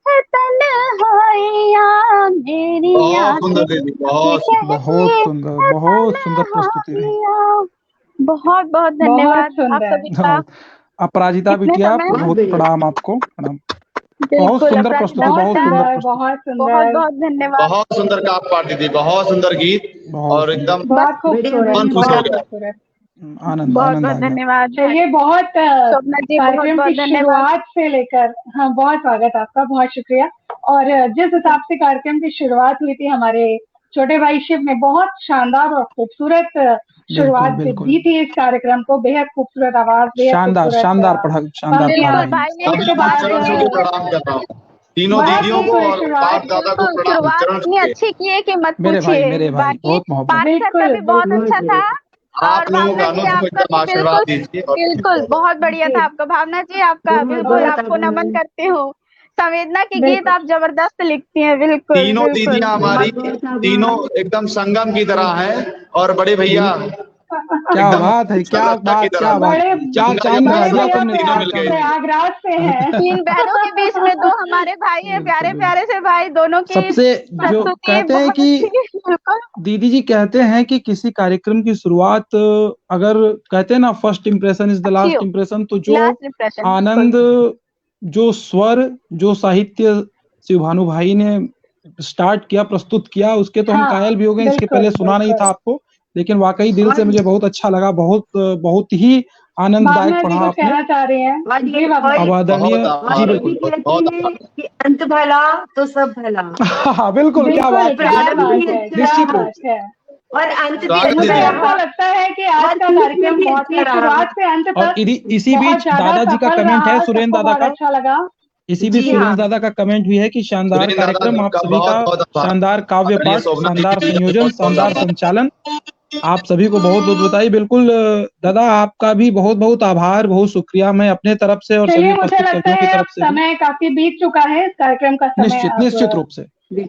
है तन्हाइयाँ मेरी आंखें। बहुत सुंदर प्रस्तुति है। बहुत बहुत धन्यवाद आप सभी का। अपराजिता बिटिया, बहुत प्रणाम आपको, प्रणाम। बहुत सुंदर प्रस्तुति, बहुत सुंदर, बहुत सुंदर, बहुत बहुत धन्यवाद। बहुत सुंदर काम पार्टी थी, बहुत सुंदर गीत और एकदम बहुत खूबसूरत, आनंद बहुत बहुत धन्यवाद। चलिए, बहुत कार्यक्रम की शुरुआत से लेकर, हाँ, बहुत स्वागत आपका, बहुत शुक्रिया। और जिस हिसाब से कार्यक्रम की शुरुआत हुई थी, हमारे छोटे भाई शिव ने बहुत शानदार और खूबसूरत शुरुआत दी थी इस कार्यक्रम को। बेहद खूबसूरत आवाज, शानदार शानदार पढ़ा, शानदार तीनों दीदियों को और बाप दादा को शुरुआत इतनी अच्छी की है कि मत पूछिए। मेरे भाई बहुत मोहब्बत, भी बहुत अच्छा था। आप लोगों का एकदम आशीर्वाद दीजिए। बिल्कुल बहुत बढ़िया था आपका, भावना जी आपका, बिल्कुल आपको नमन करती हूँ। संवेदना के गीत आप जबरदस्त लिखती हैं, बिल्कुल। तीनों दीदियां हमारी तीनों एकदम संगम की तरह हैं और बड़े भैया क्या बात है, क्या बात, क्या बात, क्या चांद दिया तुमने, प्रयागराज से हैं। 3 बहनों के बीच में 2 हमारे भाई हैं, प्यारे प्यारे से भाई, दोनों की सबसे जो कहते हैं कि दीदी जी कहते हैं कि किसी कार्यक्रम की शुरुआत, अगर कहते हैं ना first impression is the last impression, तो जो आनंद, जो स्वर, जो साहित्य शिव भानु भाई ने स्टार्ट किया, प्रस्तुत किया, उसके तो हम कायल भी हो गए। इसके पहले सुना नहीं था आपको, लेकिन वाकई दिल से मुझे बहुत अच्छा लगा, बहुत बहुत ही आनंददायक पढ़ा आपने। अब आदरणीय जी, बिल्कुल, अंत भला तो सब भला। हाँ बिल्कुल, क्या बात है, निश्चित रूप से। और अंत मुझे ऐसा लगता है कि आज का कार्यक्रम बहुत ही शुरुआत से अंत तक। और इसी बीच दादाजी का कमेंट है, सुरेंद्र दादा का, अच्छा लगा। इसी बीच सुरेंद्र दादा का कमेंट भी है कि शानदार कार्यक्रम, आप सभी का शानदार काव्य पाठ, शानदार संयोजन, शानदार संचालन, आप सभी को बहुत बहुत बताइए। बिल्कुल दादा, आपका भी बहुत बहुत आभार, बहुत शुक्रिया मैं अपने तरफ से और सभी प्रस्तुतकर्ताओं की तरफ से। समय काफी बीत चुका है, इस कार्यक्रम का समय निश्चित रूप से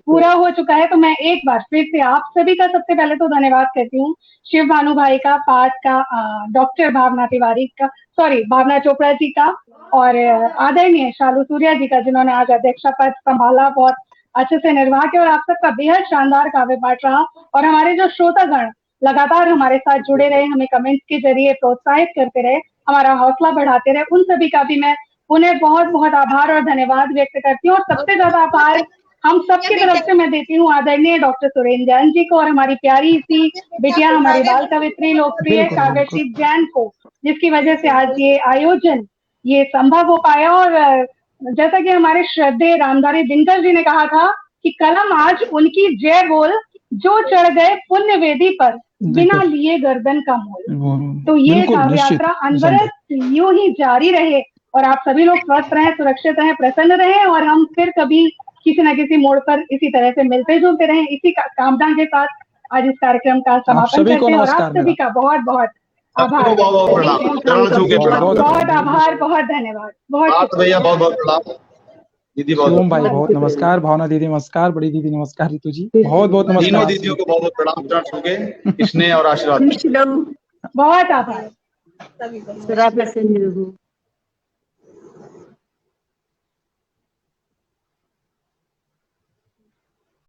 पूरा हो चुका है, तो मैं एक बार फिर से आप सभी का सबसे पहले तो धन्यवाद करती हूँ। शिव भानु भाई का, पाठ का, डॉक्टर भावना तिवारी का, भावना चोपड़ा जी का, और आदरणीय शालू सूर्या जी का, जिन्होंने आज अध्यक्षा पद संभाला, बहुत अच्छे से निर्वाह किया, और आप सबका बेहद शानदार काव्य पाठ रहा। और हमारे जो श्रोतागण लगातार हमारे साथ जुड़े रहे, हमें कमेंट्स के जरिए प्रोत्साहित करते रहे, हमारा हौसला बढ़ाते रहे, उन सभी का भी मैं उन्हें बहुत बहुत आभार और धन्यवाद व्यक्त करती हूँ। और सबसे ज्यादा आभार हम सबकी तरफ से मैं देती हूँ आदरणीय डॉक्टर सुरेंद्र जैन जी को, और हमारी प्यारी सी बिटिया, हमारी बाल कवित्री लोकप्रिय काव्यश्री जैन को, जिसकी वजह से आज ये आयोजन ये संभव हो पाया। और जैसा कि हमारे श्रद्धेय रामधारी दिनकर जी ने कहा था कि कलम आज उनकी जय बोल, जो चढ़ गए पुण्य वेदी पर बिना लिए गर्दन का मोल। तो ये काव्य यात्रा अनवरत यूं ही जारी रहे, और आप सभी लोग स्वस्थ रहें, सुरक्षित रहें, प्रसन्न रहें, और हम फिर कभी किसी न किसी मोड़ पर इसी तरह से मिलते जुलते रहें। इसी कामना के साथ आज इस कार्यक्रम का समापन करते हैं, और आप सभी का बहुत बहुत आभार, बहुत आभार, बहुत धन्यवाद, बहुत भैया, बहुत बहुत प्रणाम। दीदी शिवम भाई बहुत नमस्कार, भावना दीदी नमस्कार, बड़ी दीदी नमस्कार, ऋतु जी बहुत बहुत नमस्कार, तीनों दीदियों को बहुत बहुत प्रणाम, चरण छू के स्नेह और आशीर्वाद, बहुत आभार।